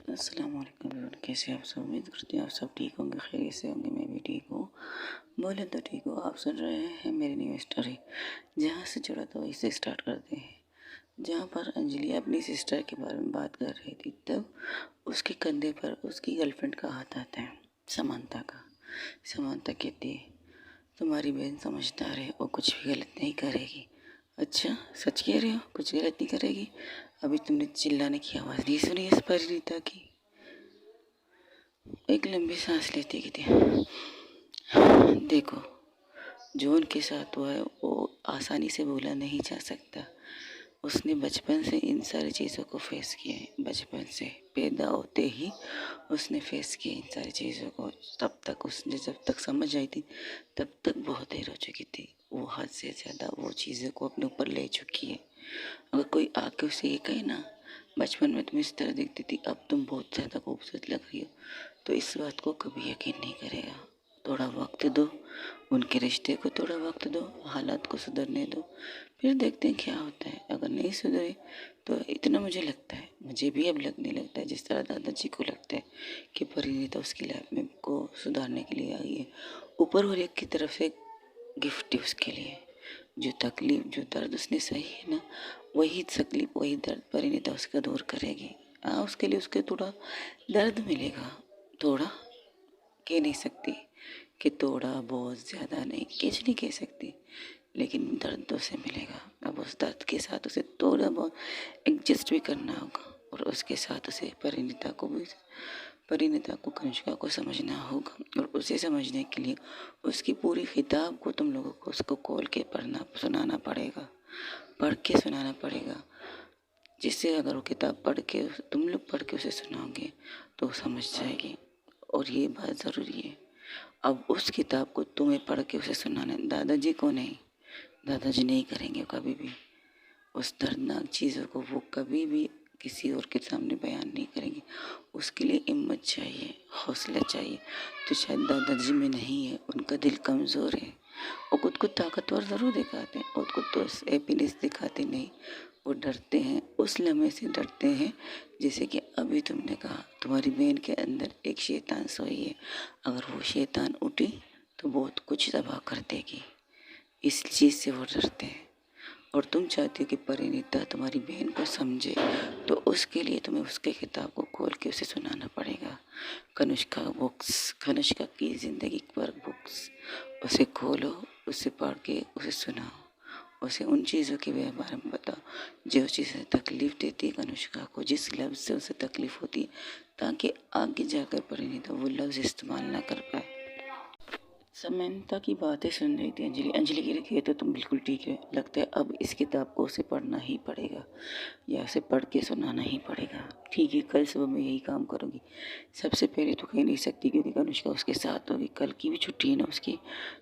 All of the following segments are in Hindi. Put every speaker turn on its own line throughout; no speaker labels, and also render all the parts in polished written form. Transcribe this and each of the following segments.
अस्सलाम वालेकुम एवरीवन, कैसे आप सब। उम्मीद करते हैं आप सब ठीक होंगे, खैरियत से होंगे। मैं भी ठीक हूँ, बोले तो ठीक हूँ। आप सुन रहे हैं मेरी न्यू स्टोरी। जहाँ से जुड़ा था वहीं से स्टार्ट करते हैं। जहाँ पर अंजलि अपनी सिस्टर के बारे में बात कर रही थी, तब उसके कंधे पर उसकी गर्लफ्रेंड का हाथ आता है, समांता का। समांता कहती है, तुम्हारी बहन समझदार है, वो कुछ भी गलत नहीं करेगी। अच्छा, सच कह रहे हो? कुछ गलत नहीं करेगी? अभी तुमने चिल्लाने की आवाज़ नहीं सुनी इस परिणीता की? एक लंबी सांस लेती कि थी। देखो, जो उनके साथ हुआ है वो आसानी से भूला नहीं जा सकता। उसने बचपन से इन सारी चीज़ों को फेस किया है। बचपन से पैदा होते ही उसने फेस किया इन सारी चीज़ों को। तब तक उसने, जब तक समझ आई थी, तब तक बहुत देर हो चुकी थी। वो हद से ज़्यादा वो चीज़ों को अपने ऊपर ले चुकी है। अगर कोई आके उसे ये कहे ना, बचपन में तुम इस तरह दिखती थी, अब तुम बहुत ज़्यादा खूबसूरत लग रही हो, तो इस बात को कभी यकीन नहीं करेगा। थोड़ा वक्त दो, उनके रिश्ते को थोड़ा वक्त दो, हालात को सुधरने दो, फिर देखते हैं क्या होता है। अगर नहीं सुधरे तो इतना मुझे लगता है, मुझे भी अब लगने लगता है, जिस तरह दादाजी को लगता है कि परिणीता उसकी लाइफ में को सुधारने के लिए आई है। ऊपर वाले की तरफ से गिफ्ट है उसके लिए। जो तकलीफ, जो दर्द उसने सही है ना, वही तकलीफ, वही दर्द परिणीता उसका दूर करेगी। हाँ, उसके लिए उसके थोड़ा दर्द मिलेगा, थोड़ा, कह नहीं सकती कि थोड़ा बहुत ज़्यादा नहीं, कुछ नहीं कह सकती, लेकिन दर्द तो उसे मिलेगा। अब उस दर्द के साथ उसे थोड़ा बहुत एडजस्ट भी करना होगा, और उसके साथ उसे परिणीता को, कनिष्का को समझना होगा। और उसे समझने के लिए उसकी पूरी किताब को तुम लोगों को उसको खोल के सुनाना पड़ेगा, पढ़ के सुनाना पड़ेगा। जिससे अगर वो किताब पढ़ के, तुम लोग पढ़ के उसे सुनाओगे तो वो समझ जाएगी। और ये बात ज़रूरी है, अब उस किताब को तुम्हें पढ़ के उसे सुनाना, दादाजी को नहीं। दादाजी नहीं करेंगे कभी भी उस दर्दनाक चीज़ों को, वो कभी भी किसी और के सामने बयान नहीं करेंगे। उसके लिए हिम्मत चाहिए, हौसला चाहिए, तो शायद दादाजी में नहीं है। उनका दिल कमज़ोर है। वो खुद को ताकतवर ज़रूर दिखाते हैं, खुद को तो हैप्पीनेस दिखाते नहीं। वो डरते हैं, उस लम्हे से डरते हैं। जैसे कि अभी तुमने कहा, तुम्हारी बहन के अंदर एक शैतान सोई है, अगर वो शैतान उठी तो बहुत कुछ तबाह कर देगी। इस चीज़ से वो डरते हैं। और तुम चाहती हो कि परिणीता तुम्हारी बहन को समझे, तो उसके लिए तुम्हें उसके किताब को खोल के उसे सुनाना पड़ेगा। कनिष्का की ज़िंदगी पर बुक्स, उसे खोलो, उसे पढ़ के उसे सुनाओ, उसे उन चीज़ों के बारे में बताओ जो चीज़ें तकलीफ़ देती है कनिष्का को, जिस लफ्ज़ से उसे तकलीफ़ होती है, ताकि आगे जाकर परिणीता वो लफ्ज़ इस्तेमाल ना कर पाए। समंता की बातें सुन रही थी अंजलि। अंजलि कह रही थी, ये तो तुम बिल्कुल ठीक है, लगता है अब इस किताब को उसे पढ़ना ही पड़ेगा, या उसे पढ़ के सुनाना ही पड़ेगा। ठीक है, कल सुबह मैं यही काम करूँगी। सबसे पहले तो कह नहीं सकती क्योंकि कनिष्का उसके साथ होगी, कल की भी छुट्टी है ना उसकी,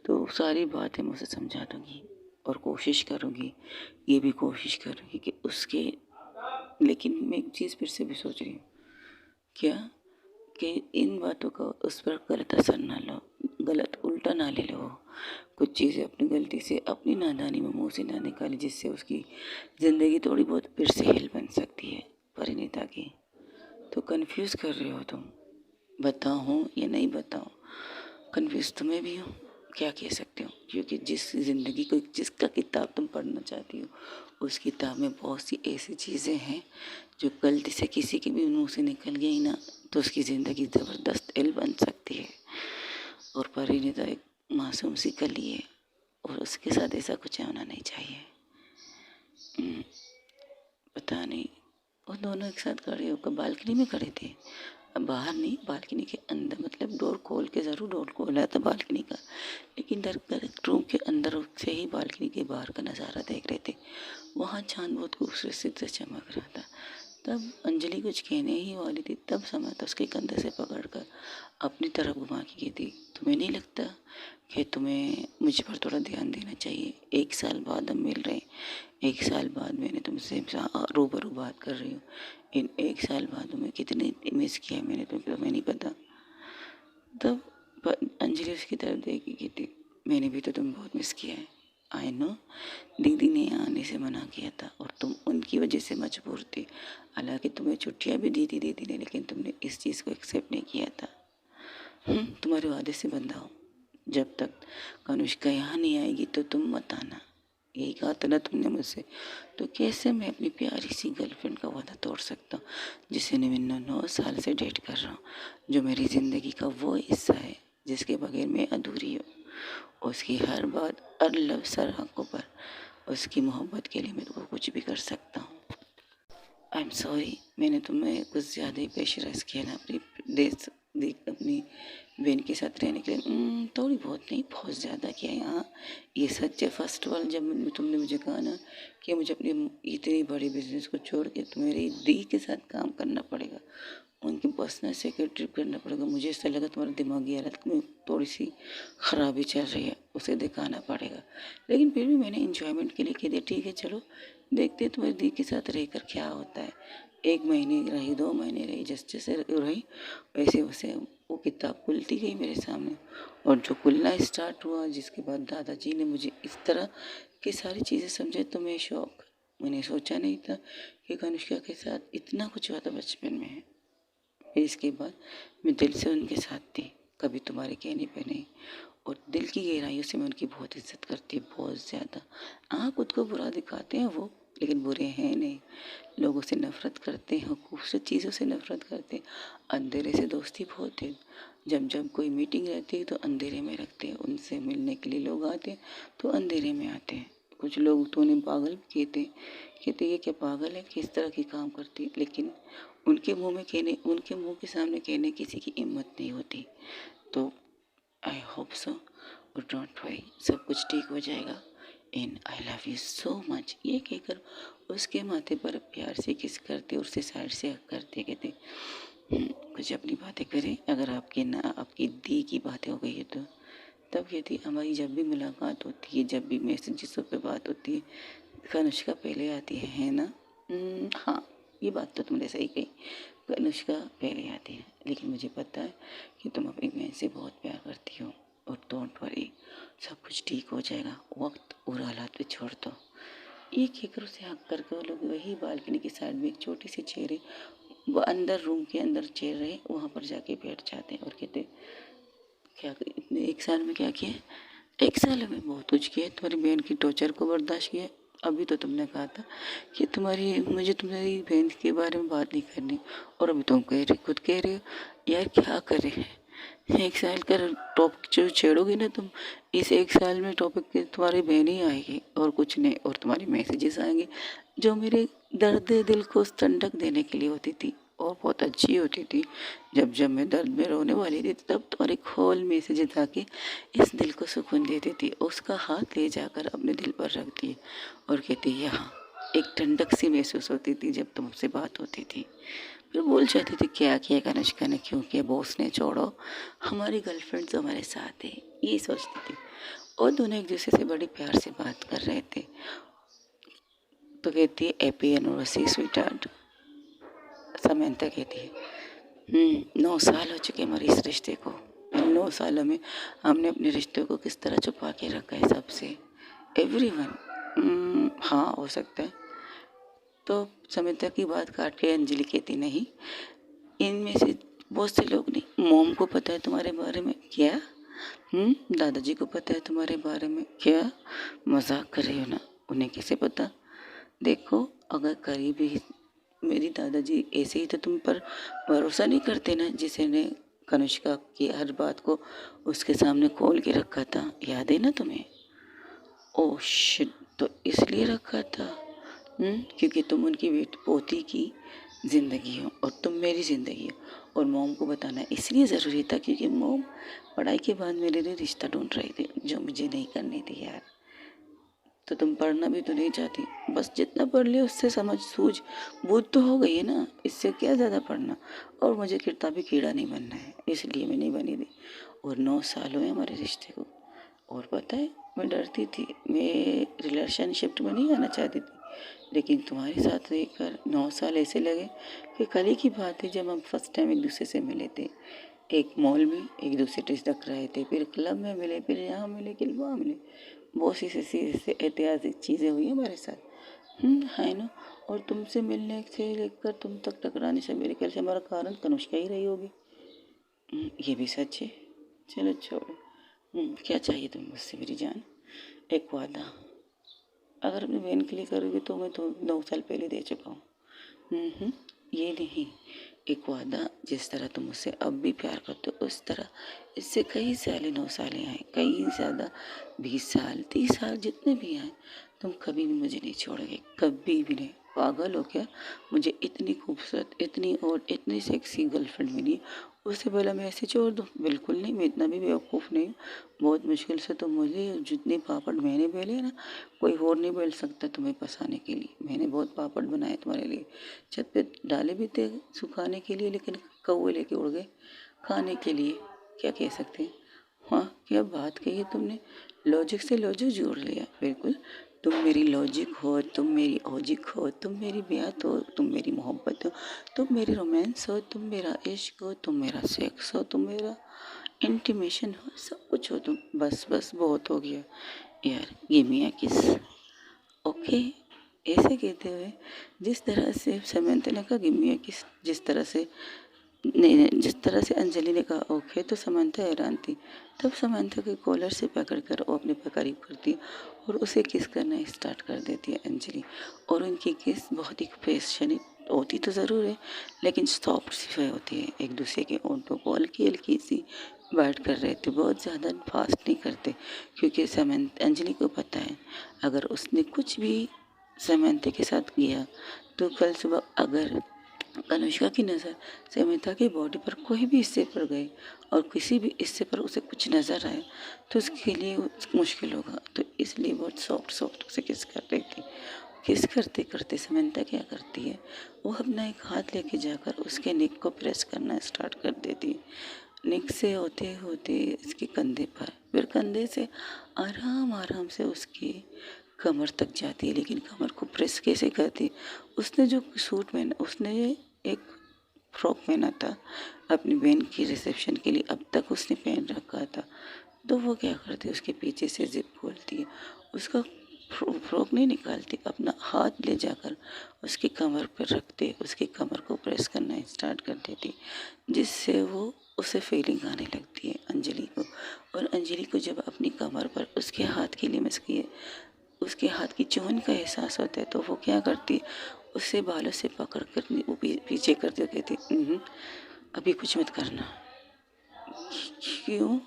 तो सारी बातें मैं उसे समझा दूँगी। और कोशिश करूँगी, ये भी कोशिश करूँगी कि उसके, लेकिन मैं एक चीज़ फिर से भी सोच रही हूँ, क्या कि इन बातों का उस पर गलत असर ना लो, गलत उल्टा ना ले लो। कुछ चीज़ें अपनी गलती से, अपनी नादानी में मुंह से ना निकाली, जिससे उसकी ज़िंदगी थोड़ी बहुत फिर से हिल बन सकती है परिणीता की। तो कंफ्यूज कर रहे हो तुम, बताऊँ या नहीं बताऊँ? कंफ्यूज तुम्हें भी हो, क्या कह सकते हो, क्योंकि जिस ज़िंदगी को, जिसका किताब तुम पढ़ना चाहती हो, उस किताब में बहुत सी ऐसी चीज़ें हैं जो गलती से किसी के भी मुंह से निकल गई ना, तो उसकी ज़िंदगी ज़बरदस्त इल बन सकती है। और परिणीता एक मासूम सी कली है, और उसके साथ ऐसा कुछ होना नहीं चाहिए। पता नहीं, वो दोनों एक साथ खड़े होकर बालकनी में खड़े थे, अब बाहर नहीं, बालकनी के अंदर, मतलब डोर खोल के, ज़रूर डोर खोला था बालकनी का, लेकिन डायरेक्ट रूम के अंदर से ही बालकनी के बाहर का नज़ारा देख रहे थे। वहाँ चाँद बहुत खूबसूरत से चमक रहा था। तब अंजलि कुछ कहने ही वाली थी, तब समर्थ उसके कंधे से पकड़कर अपनी तरफ घुमा के कहती, तुम्हें नहीं लगता कि तुम्हें मुझ पर थोड़ा ध्यान देना चाहिए? 1 साल बाद हम मिल रहे हैं, 1 साल बाद मैंने तुमसे रूबरू बात कर रही हूँ। इन 1 साल बाद तुम्हें कितने मिस किया है मैंने, तुम्हें नहीं पता। तब अंजलि उसकी तरफ देखी कहती, मैंने भी तो तुम्हें बहुत मिस किया है। आई नो, दीदी ने आने से मना किया था और तुम उनकी वजह से मजबूर थी। हालांकि तुम्हें छुट्टियां भी दी थी दीदी ने, लेकिन तुमने इस चीज़ को एक्सेप्ट नहीं किया था। तुम्हारे वादे से बंधा हूँ, जब तक कनुष्का यहाँ नहीं आएगी तो तुम मत आना, यही कहा था ना तुमने मुझसे। तो कैसे मैं अपनी प्यारी सी गर्लफ्रेंड का वादा तोड़ सकता हूँ, जिसे मैं 9 साल से डेट कर रहा हूँ, जो मेरी ज़िंदगी का वो हिस्सा है जिसके बगैर मैं अधूरी हूँ। उसकी हर बात, हर लफ्ज़, हर आंखों पर उसकी मोहब्बत के लिए मैं तो कुछ भी कर सकता हूँ। आई एम सॉरी, मैंने तुम्हें कुछ ज़्यादा ही प्रेशराइज किया ना अपनी बहन के साथ रहने के लिए। थोड़ी बहुत नहीं, बहुत ज़्यादा किया है। हाँ, ये सच है। फर्स्ट ऑफ ऑल जब तुमने मुझे कहा ना कि मुझे अपने इतनी बड़ी बिजनेस को छोड़ के तुम्हारी दी के साथ काम करना पड़ेगा, उनकी पर्सनल सेक्रेटरी करना पड़ेगा, मुझे ऐसा लगा तुम्हारी दिमागी हालत में थोड़ी सी ख़राबी चल रही है, उसे दिखाना पड़ेगा। लेकिन फिर भी मैंने इंजॉयमेंट के लिए कह दिया, ठीक है चलो देखते तुम्हारी दी के साथ रहकर क्या होता है। 1 महीने रही, 2 महीने रही, जैसे रही वैसे वैसे वो किताब खुलती गई मेरे सामने। और जो खुलना स्टार्ट हुआ, जिसके बाद दादाजी ने मुझे इस तरह की सारी चीज़ें समझे तो मैं शौक। मैंने सोचा नहीं था कि कनिष्का के साथ इतना कुछ हुआ था बचपन में। फिर इसके बाद मैं दिल से उनके साथ थी, कभी तुम्हारे कहने पे नहीं। और दिल की गहराइयों से मैं उनकी बहुत इज्जत करती हूँ, बहुत ज़्यादा। हाँ, खुद को बुरा दिखाते हैं वो, लेकिन बुरे हैं नहीं। लोगों से नफ़रत करते हैं, खूबसूरत चीज़ों से नफ़रत करते हैं। अंधेरे से दोस्ती बहुत है। जब जब कोई मीटिंग रहती है तो अंधेरे में रखते हैं, उनसे मिलने के लिए लोग आते हैं तो अंधेरे में आते हैं। कुछ लोग तो उन्हें पागल भी कहते ये क्या पागल है, किस तरह की काम करती है। लेकिन उनके मुंह के सामने कहने किसी की हिम्मत नहीं होती। तो आई होप सो, और डोंट वरी, सब कुछ ठीक हो जाएगा। And I love you so much, ये कहकर उसके माथे पर प्यार से किस करते, उससे साइड से हक करते, कहते कुछ अपनी बातें करें। अगर आपकी दी की बातें हो गई है तो तब कहती, हमारी जब भी मुलाकात होती है, जब भी मैसेजेसों पे बात होती है, कनुष्का पहले आती है ना। हाँ, ये बात तो तुमने सही कही, कनुष्का पहले आती है। लेकिन मुझे पता है कि तुम अपनी बहन से बहुत प्यार करती हो, और डोंट वरी, सब कुछ ठीक हो जाएगा। वक्त और हालात पे छोड़ दो। ये कहकर उसे हक करके वो लोग वही बालकनी की साइड में एक छोटी सी चेयर है, वो अंदर रूम के अंदर चेयर है, वहाँ पर जाके बैठ जाते हैं और कहते, क्या इतने 1 साल में क्या किया? 1 साल में बहुत कुछ किया। तुम्हारी बहन की टॉर्चर को बर्दाश्त किया। अभी तो तुमने कहा था कि मुझे तुम्हारी बहन के बारे में बात नहीं करनी, और अभी तुम खुद कह रहे हो। यार क्या करें, 1 साल का टॉपिक जो छेड़ोगी ना तुम, इस 1 साल में टॉपिक के तुम्हारी बहन ही आएगी और कुछ नहीं। और तुम्हारी मैसेजेस आएंगे जो मेरे दर्द दिल को ठंडक देने के लिए होती थी, और बहुत अच्छी होती थी। जब जब मैं दर्द में रोने वाली थी तब तुम्हारी खोल मैसेजेस आके इस दिल को सुकून देती थी। उसका हाथ ले जाकर अपने दिल पर रख दिए और कहती, यहाँ एक ठंडक सी महसूस होती थी जब तुमसे बात होती थी। फिर बोल जाती थी, क्या किया कनिष्का ने, क्यों किया, बॉस ने, छोड़ो, हमारी गर्लफ्रेंड्स हमारे साथ है, ये सोचती थी। और दोनों एक दूसरे से बड़ी प्यार से बात कर रहे थे। तो कहती है, हैप्पी एनिवर्सरी स्वीटहार्ट। समंता कहती है, 9 साल हो चुके हमारे इस रिश्ते को। इन 9 सालों में हमने अपने रिश्ते को किस तरह छुपा के रखा है सबसे, एवरीवन। हाँ, हो सकता है। तो समंता की बात काट के अंजलि कहती, नहीं, इनमें से बहुत से लोग नहीं, मॉम को पता है तुम्हारे बारे में। क्या? दादाजी को पता है तुम्हारे बारे में। क्या मजाक कर रही हो ना, उन्हें कैसे पता? देखो, अगर करीबी मेरी दादाजी ऐसे ही तो तुम पर भरोसा नहीं करते ना, जिसे ने कनिष्का की हर बात को उसके सामने खोल के रखा था, याद है ना तुम्हें? ओह शिट, तो इसलिए रखा था। क्योंकि तुम उनकी पोती की ज़िंदगी हो और तुम मेरी ज़िंदगी हो। और मोम को बताना इसलिए ज़रूरी था क्योंकि मोम पढ़ाई के बाद मेरे लिए रिश्ता ढूंढ रही थी, जो मुझे नहीं करनी थी यार। तो तुम पढ़ना भी तो नहीं चाहती, बस जितना पढ़ लिया उससे समझ सूझ बूझ तो हो गई है ना, इससे क्या ज़्यादा पढ़ना। और मुझे किताबी कीड़ा नहीं बनना है, इसलिए मैं नहीं बनी थी। और 9 साल हुए हमारे रिश्ते को। और पता है, मैं डरती थी, मैं रिलेशनशिप में नहीं आना चाहती थी। लेकिन तुम्हारे साथ रहकर 9 साल ऐसे लगे कि कल ही की बात है जब हम फर्स्ट टाइम एक दूसरे से मिले थे। एक मॉल में एक दूसरे से टक रहे थे, फिर क्लब में मिले, फिर यहाँ मिले, फिर वहाँ मिले। बहुत सी ऐसी ऐतिहासिक चीज़ें हुई हमारे साथ, है ना। और तुमसे मिलने से लेकर तुम तक टकराने से मेरे ख्याल से हमारा कारण कनुष्का ही रही होगी। ये भी सच है। चलो छोड़ो। क्या चाहिए तुम्हें मुझसे मेरी जान? एक वादा। अगर अपनी बहन के लिए करोगे तो मैं तो 9 साल पहले दे चुका हूँ। ये नहीं, एक वादा। जिस तरह तुम मुझसे अब भी प्यार करते हो उस तरह इससे कई साल 9 साल आए, कई ज़्यादा, 20 साल 30 साल जितने भी आए, तुम कभी भी मुझे नहीं छोड़ोगे, कभी भी नहीं। पागल हो क्या? मुझे इतनी खूबसूरत, इतनी और इतनी सेक्सी गर्लफ्रेंड मिली, उससे बोला मैं ऐसे छोड़ दूँ? बिल्कुल नहीं, मैं इतना भी बेवकूफ़ नहीं हूँ। बहुत मुश्किल से तो मुझे जितने पापड़ मैंने बेले ना, कोई और नहीं बेल सकता तुम्हें फंसाने के लिए। मैंने बहुत पापड़ बनाए तुम्हारे लिए, छत पे डाले भी थे सुखाने के लिए, लेकिन कौवे लेके उड़ गए खाने के लिए। क्या कह सकते हैं? हाँ, क्या बात कही है तुमने। लॉजिक से लॉजिक जोड़ लिया। बिल्कुल, तुम मेरी लॉजिक हो, तुम मेरी ओजिक हो, तुम मेरी ब्यात हो, तुम मेरी मोहब्बत हो, तुम मेरी रोमांस हो, तुम मेरा इश्क हो, तुम मेरा सेक्स हो, तुम मेरा इंटीमेशन हो, सब कुछ हो तुम। बस बस बहुत हो गया यार, गिव मी अ किस। ओके। ऐसे कहते हुए जिस तरह से समंता ने कहा गिव मी अ किस, जिस तरह से अंजलि ने कहा ओके, तो समंता हैरान थी। तब समंता के कॉलर से पकड़कर वो अपने पे करीब करती और उसे किस करना स्टार्ट कर देती है अंजलि। और उनकी किस बहुत ही पैशनेट होती तो ज़रूर है, लेकिन सॉफ्ट सी होती है। एक दूसरे के ओंठों को हल्की हल्की सी बाइट कर रहे थे, बहुत ज़्यादा फास्ट नहीं करते, क्योंकि अंजलि को पता है अगर उसने कुछ भी समंता के साथ किया तो कल सुबह अगर अनुष्का की नज़र समंता की बॉडी पर कोई भी हिस्से पर गई और किसी भी हिस्से पर उसे कुछ नज़र आया तो उसके लिए मुश्किल होगा। तो इसलिए बहुत सॉफ्ट सॉफ्ट उसे किस कर रही थी। किस करते करते समंता क्या करती है, वो अपना एक हाथ लेके जाकर उसके नेक को प्रेस करना स्टार्ट कर देती है। नेक से होते होते इसके कंधे पर, फिर कंधे से आराम आराम से उसकी कमर तक जाती है। लेकिन कमर को प्रेस कैसे करती? उसने जो सूट पहना, उसने एक फ्रॉक पहना था अपनी बहन की रिसेप्शन के लिए, अब तक उसने पहन रखा था। तो वो क्या करती है, उसके पीछे से जिप खोलती है, उसका फ्रॉक नहीं निकालती, अपना हाथ ले जाकर उसकी कमर पर रखते, उसकी कमर को प्रेस करना स्टार्ट कर देती, जिससे वो उसे फीलिंग आने लगती है अंजलि को। और अंजलि को जब अपनी कमर पर उसके हाथ की लिमस की है, उसके हाथ की चुभन का एहसास होता है, तो वो क्या करती, उसे बालों से पकड़ कर वो पीछे करते हुए कहती अभी कुछ मत करना। क्यों?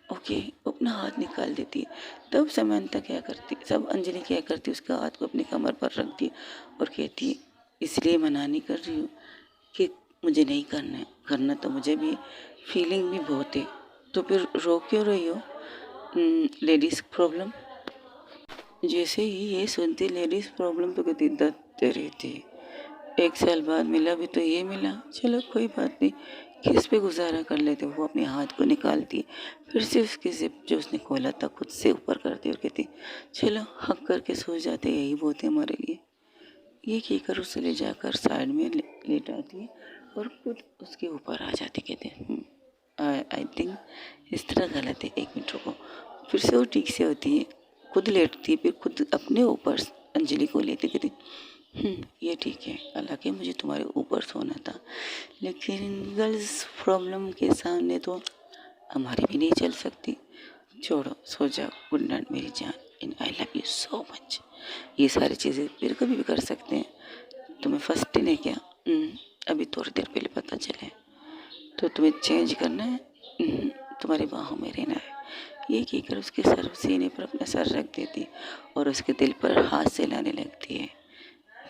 ओके, वो अपना हाथ निकाल देती है। तब समंता क्या करती, सब अंजलि क्या करती, उसका हाथ को अपनी कमर पर रखती और कहती है इसलिए मना नहीं कर रही हूँ कि मुझे नहीं करना है, करना तो मुझे भी, फीलिंग भी बहुत है, तो फिर रो क्यों रही हो? Ladies problem. जैसे ही ये सुनती लेडीज़ प्रॉब्लम तो कहती दत्त रहती। 1 साल बाद मिला भी तो ये मिला, चलो कोई बात नहीं, किस पे गुजारा कर लेते। वो अपने हाथ को निकालती, फिर से उसके जिप जो उसने खोला था खुद से ऊपर करती और कहती चलो हक करके सो जाते, यही बहुत है हमारे लिए। ये कहकर उसे ले जाकर साइड में लेटाती है और खुद उसके ऊपर आ जाती। कहते आई थिंक इस तरह गलत है, 1 मिनट रुको। फिर से वो ठीक से होती है, खुद लेटती है, फिर खुद अपने ऊपर अंजलि को लेती, कहती ये ठीक है, हालांकि मुझे तुम्हारे ऊपर सोना था, लेकिन गर्ल्स प्रॉब्लम के सामने तो हमारी भी नहीं चल सकती। छोड़ो, सो जाओ, गुड नाइट मेरी जान, and I love you so much. ये सारी चीज़ें फिर कभी भी कर सकते हैं, तुम्हें फर्स्ट डे है क्या? अभी थोड़ी देर पहले पता चले, तो तुम्हें चेंज करना है, तुम्हारी बाहों में रहना है। ये कहकर उसके सर सीने पर अपना सर रख देती और उसके दिल पर हाथ से लाने लगती है।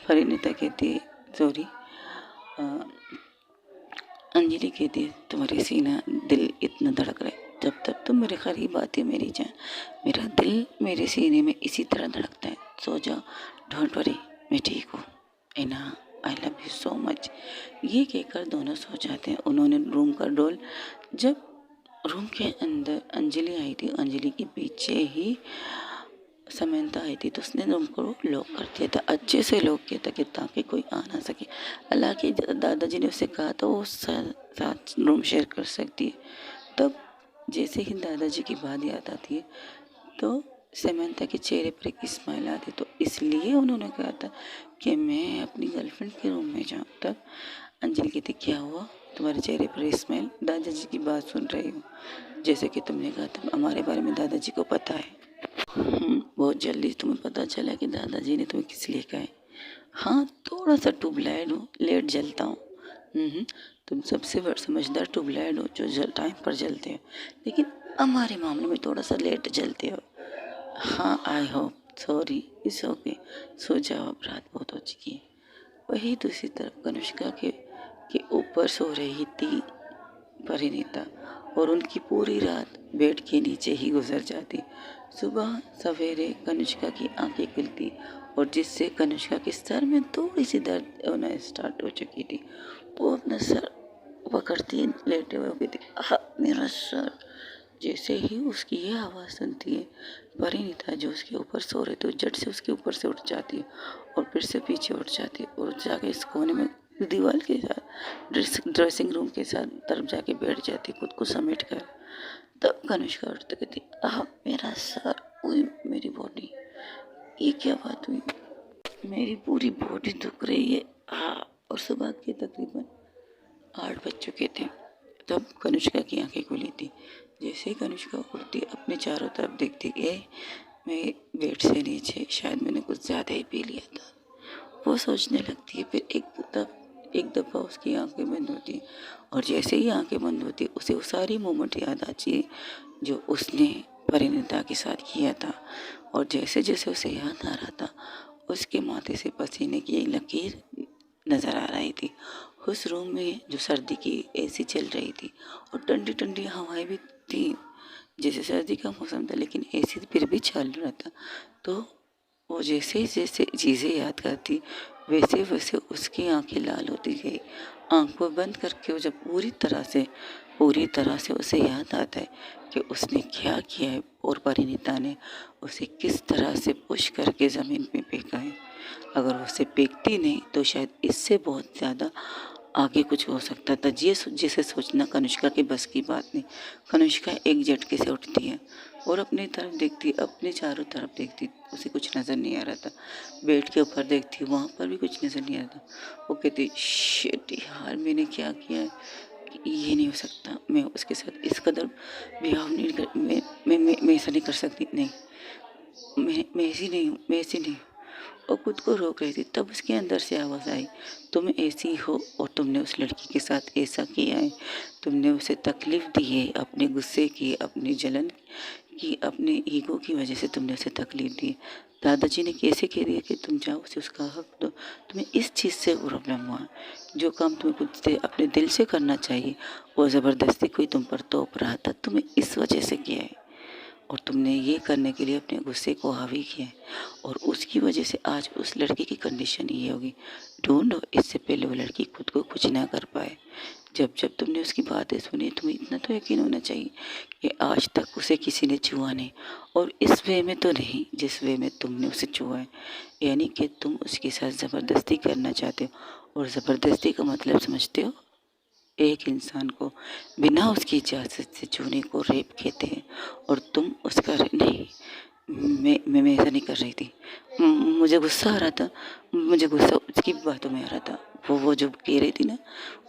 परिणीता कहती है सॉरी, अंजलि कहती है तुम्हारी सीना दिल इतना धड़क रहा है, जब तक तुम मेरे करीब आती हो मेरी जान, मेरा दिल मेरे सीने में इसी तरह धड़कता है। सो जाओ, डोंट वरी, मैं ठीक हूँ, Anna I love you so much. ये कहकर दोनों सो जाते हैं। उन्होंने रूम का डोल, जब रूम के अंदर अंजलि आई थी, अंजलि के पीछे ही समंता आई थी, तो उसने रूम को लॉक कर दिया था, अच्छे से लॉक किया था कि ताकि कोई आ ना सके। हालांकि दादाजी ने उसे कहा था वो साथ रूम शेयर कर सकती है। तब जैसे ही दादाजी की बात याद आती है तो समंता के चेहरे पर एक स्माइल आती, तो इसलिए उन्होंने कहा था कि मैं अपनी गर्लफ्रेंड के रूम में जाऊँ। तब अंजलि कहती, क्या हुआ, तुम्हारे चेहरे पर स्माइल? दादाजी की बात सुन रही हूँ। जैसे कि तुमने कहा था हमारे बारे में दादाजी को पता है। बहुत जल्दी तुम्हें पता चला कि दादाजी ने तुम्हें किस लिए कहा है। हाँ, थोड़ा सा ट्यूबलाइट हूँ, लेट जलता हूँ। तुम सबसे बड़ा समझदार ट्यूबलाइट हो जो टाइम पर जलते हो, लेकिन हमारे मामले में थोड़ा सा लेट जलते हो। हाँ, आई होप, सॉरी, इस ओके, सो जाओ, अब रात बहुत हो चुकी है। वही दूसरी तरफ कनिष्का के ऊपर सो रही थी परिणीता, और उनकी पूरी रात बेड के नीचे ही गुजर जाती। सुबह सवेरे कनिष्का की आंखें खुलती, और जिससे कनिष्का के सर में थोड़ी सी दर्द होना स्टार्ट हो चुकी थी। वो अपना सर पकड़ती लेटे हुए कहती, मेरा सर। जैसे ही उसकी ये आवाज़ सुनती है, परिणीता जो उसके ऊपर सो रहे थे झट से उसके ऊपर से उठ जाती है, और फिर से पीछे उठ जाती है, और जाके इस कोने में दीवार के साथ ड्रेसिंग रूम के साथ तरफ जाके बैठ जाती खुद को समेट कर। तब कनिष्का उठते कहती, मेरा सर, मेरी बॉडी, ये क्या बात हुई, मेरी पूरी बॉडी दुख रही है। और सुबह के तकरीबन 8 बज चुके थे। तब कनिष्का की आंखें खुली थी। जैसे ही कनिष्का उठती अपने चारों तरफ देखती, मैं बेड से नीचे शायद मैंने कुछ ज़्यादा ही पी लिया था, वो सोचने लगती है। फिर एक दफ़ा उसकी आंखें बंद होती हैं, और जैसे ही आंखें बंद होती उसे वो सारी मोमेंट याद आती है जो उसने परिणीता के साथ किया था। और जैसे जैसे उसे याद आ रहा था, उसके माथे से पसीने की एक लकीर नज़र आ रही थी। उस रूम में जो सर्दी की एसी चल रही थी, और ठंडी ठंडी हवाएं भी थी, जैसे सर्दी का मौसम था, लेकिन एसी फिर भी चल रहा था। तो वो जैसे जैसे चीज़ें याद करती, वैसे वैसे उसकी आंखें लाल होती गई। आंखों बंद करके वो जब पूरी तरह से उसे याद आता है कि उसने क्या किया है, और परिणीता ने उसे किस तरह से पुश करके ज़मीन पे फेंका है। अगर उसे फेंकती नहीं तो शायद इससे बहुत ज़्यादा आगे कुछ हो सकता था। जिसे सोचना कनिष्का के बस की बात नहीं। कनिष्का एक झटके से उठती है और अपनी तरफ देखती, अपने चारों तरफ देखती, उसे कुछ नज़र नहीं आ रहा था। बेड के ऊपर देखती, वहाँ पर भी कुछ नज़र नहीं आ रहा था। वो कहती, शिट यार, मैंने क्या किया है, ये नहीं हो सकता, मैं उसके साथ इस कदर बिहेव नहीं कर, मैं ऐसा नहीं कर सकती, नहीं, मैं ऐसी नहीं हूँ, मैं ऐसी नहीं हूँ। और खुद को रोक रही थी, तब उसके अंदर से आवाज़ आई, तुम ऐसी हो, और तुमने उस लड़की के साथ ऐसा किया है, तुमने उसे तकलीफ़ दी है, अपने गुस्से की, अपनी जलन की, अपने ईगो की वजह से तुमने उसे तकलीफ़ दी। दादाजी ने कैसे कह दिया कि तुम जाओ उसे उसका हक दो, तुम्हें इस चीज़ से प्रॉब्लम हुआ। जो काम तुम्हें खुद से अपने दिल से करना चाहिए, वो ज़बरदस्ती कोई तुम पर थोप रहा था, तुम्हें इस वजह से किया है, और तुमने ये करने के लिए अपने गुस्से को हावी किया है, और उसकी वजह से आज उस लड़की की कंडीशन ये होगी। ढूंढो, इससे पहले वो लड़की खुद को कुछ ना कर पाए। जब जब तुमने उसकी बातें सुनी, तुम्हें इतना तो यकीन होना चाहिए कि आज तक उसे किसी ने छुआ नहीं, और इस वे में तो नहीं जिस वे में तुमने उसे छुआ है। यानी कि तुम उसके साथ ज़बरदस्ती करना चाहते हो, और ज़बरदस्ती का मतलब समझते हो, एक इंसान को बिना उसकी इजाज़त से छूने को रेप कहते हैं, और तुम उसका नहीं, मैं ऐसा नहीं कर रही थी। मुझे गुस्सा आ रहा था, मुझे गुस्सा उसकी बातों में आ रहा था। वो जो कह रही थी ना,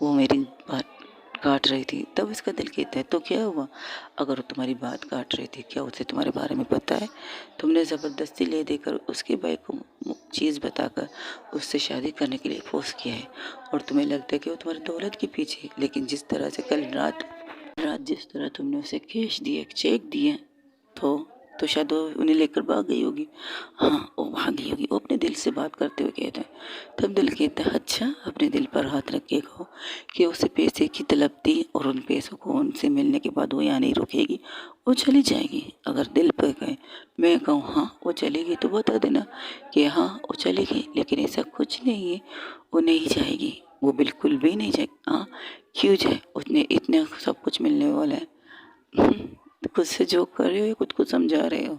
वो मेरी बात काट रही थी, तब इसका दिल कहता है, तो क्या हुआ अगर वो तुम्हारी बात काट रही थी, क्या उसे तुम्हारे बारे में पता है? तुमने ज़बरदस्ती ले देकर उसके भाई को चीज़ बताकर उससे शादी करने के लिए फोर्स किया है, और तुम्हें लगता है कि वो तुम्हारी दौलत के पीछे है। लेकिन जिस तरह से कल रात जिस तरह तुमने उसे कैश दिए, चेक दिए, तो शायद वो उन्हें लेकर भाग गई होगी। हाँ, वो भाग गई होगी। वो अपने दिल से बात करते हुए कहता है। तब दिल कहता है, अच्छा, अपने दिल पर हाथ रख के कहो कि उसे पैसे की तलब थी, और उन पैसों को उनसे मिलने के बाद वो यहाँ नहीं रुकेगी, वो चली जाएगी। अगर दिल पर कहे, मैं कहूँ हाँ वो चलेगी, तो बता देना कि हाँ वो चलेगी, लेकिन ऐसा कुछ नहीं है, वो नहीं जाएगी, वो बिल्कुल भी नहीं जाएगी। हाँ, क्यों जाए, उसने इतने सब कुछ मिलने वाला है। खुद से जो कर रहे हो, खुद को समझा रहे हो।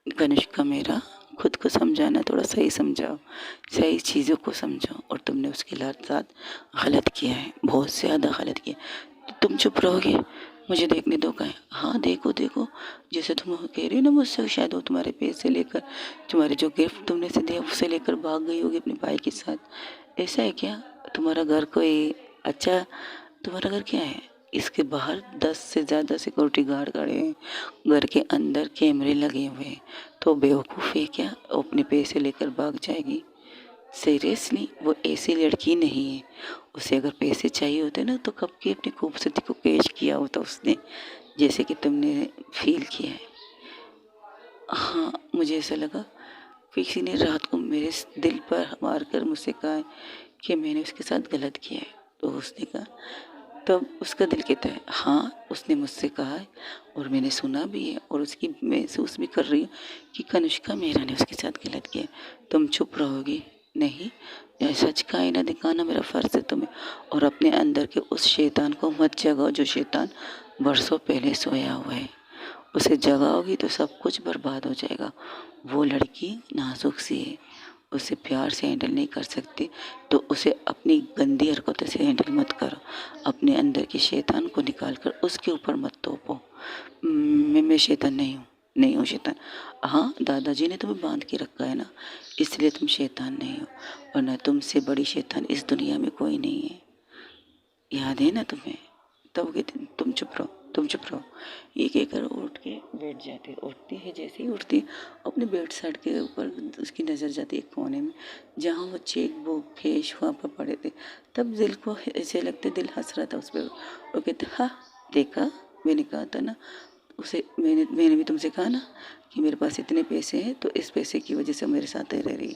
कनिष्का मेरा, खुद को समझाना थोड़ा सही समझाओ, सही चीज़ों को समझो। और तुमने उसके साथ गलत किया है, बहुत ज़्यादा गलत किया। तो तुम चुप रहोगे? मुझे देखने दो कहें। हाँ देखो देखो, जैसे तुम कह रही हो ना मुझसे, शायद वो तुम्हारे पैसे लेकर, तुम्हारे जो गिफ्ट तुमने से दिया उसे लेकर भाग गई होगी अपने भाई के साथ। ऐसा है क्या? तुम्हारा घर कोई अच्छा, तुम्हारा घर क्या है? इसके बाहर 10 से ज़्यादा सिक्योरिटी गार्ड खड़े हैं, घर के अंदर कैमरे लगे हुए हैं, तो बेवकूफ़ है क्या वो अपने पैसे लेकर भाग जाएगी? सीरियसली वो ऐसी लड़की नहीं है। उसे अगर पैसे चाहिए होते ना तो कब की अपनी खूबसूरती को पेश किया होता उसने, जैसे कि तुमने फील किया है। हाँ, मुझे ऐसा लगा किसी ने रात को मेरे दिल पर मार कर मुझसे कहा है कि मैंने उसके साथ गलत किया है। तो उसने कहा, तब उसका दिल कहता है हाँ उसने मुझसे कहा है और मैंने सुना भी है और उसकी महसूस भी कर रही हूँ कि कनिष्का मेरा ने उसके साथ गलत किया। तुम चुप रहोगी? नहीं, यह सच का आईना दिखाना मेरा फ़र्ज़ है तुम्हें। और अपने अंदर के उस शैतान को मत जगाओ जो शैतान बरसों पहले सोया हुआ है। उसे जगाओगी तो सब कुछ बर्बाद हो जाएगा। वो लड़की नाजुक सी है, उसे प्यार से हैंडल नहीं कर सकती तो उसे अपनी गंदी हरकतों से हैंडल मत करो। अपने अंदर के शैतान को निकाल कर उसके ऊपर मत थोपो। मैं शैतान नहीं हूँ, नहीं हूँ शैतान। हाँ, दादाजी ने तुम्हें बांध के रखा है ना, इसलिए तुम शैतान नहीं हो, वरना तुमसे बड़ी शैतान इस दुनिया में कोई नहीं है। याद है ना तुम्हें? तब कहते तुम चुप रहो, तुम चुप रहो। ये कहकर उठ के बैठ जाती, उठती है, जैसे ही उठती अपने बेड साइड के ऊपर उसकी नज़र जाती है एक कोने में जहाँ वो चेक बुक कैश वहाँ पर पड़े थे। तब दिल को ऐसे लगते, दिल हंस रहा था उस पर। वो कहते हाँ देखा, मैंने कहा था ना उसे, मैंने भी तुमसे कहा ना कि मेरे पास इतने पैसे हैं तो इस पैसे की वजह से मेरे साथ ही रह रही।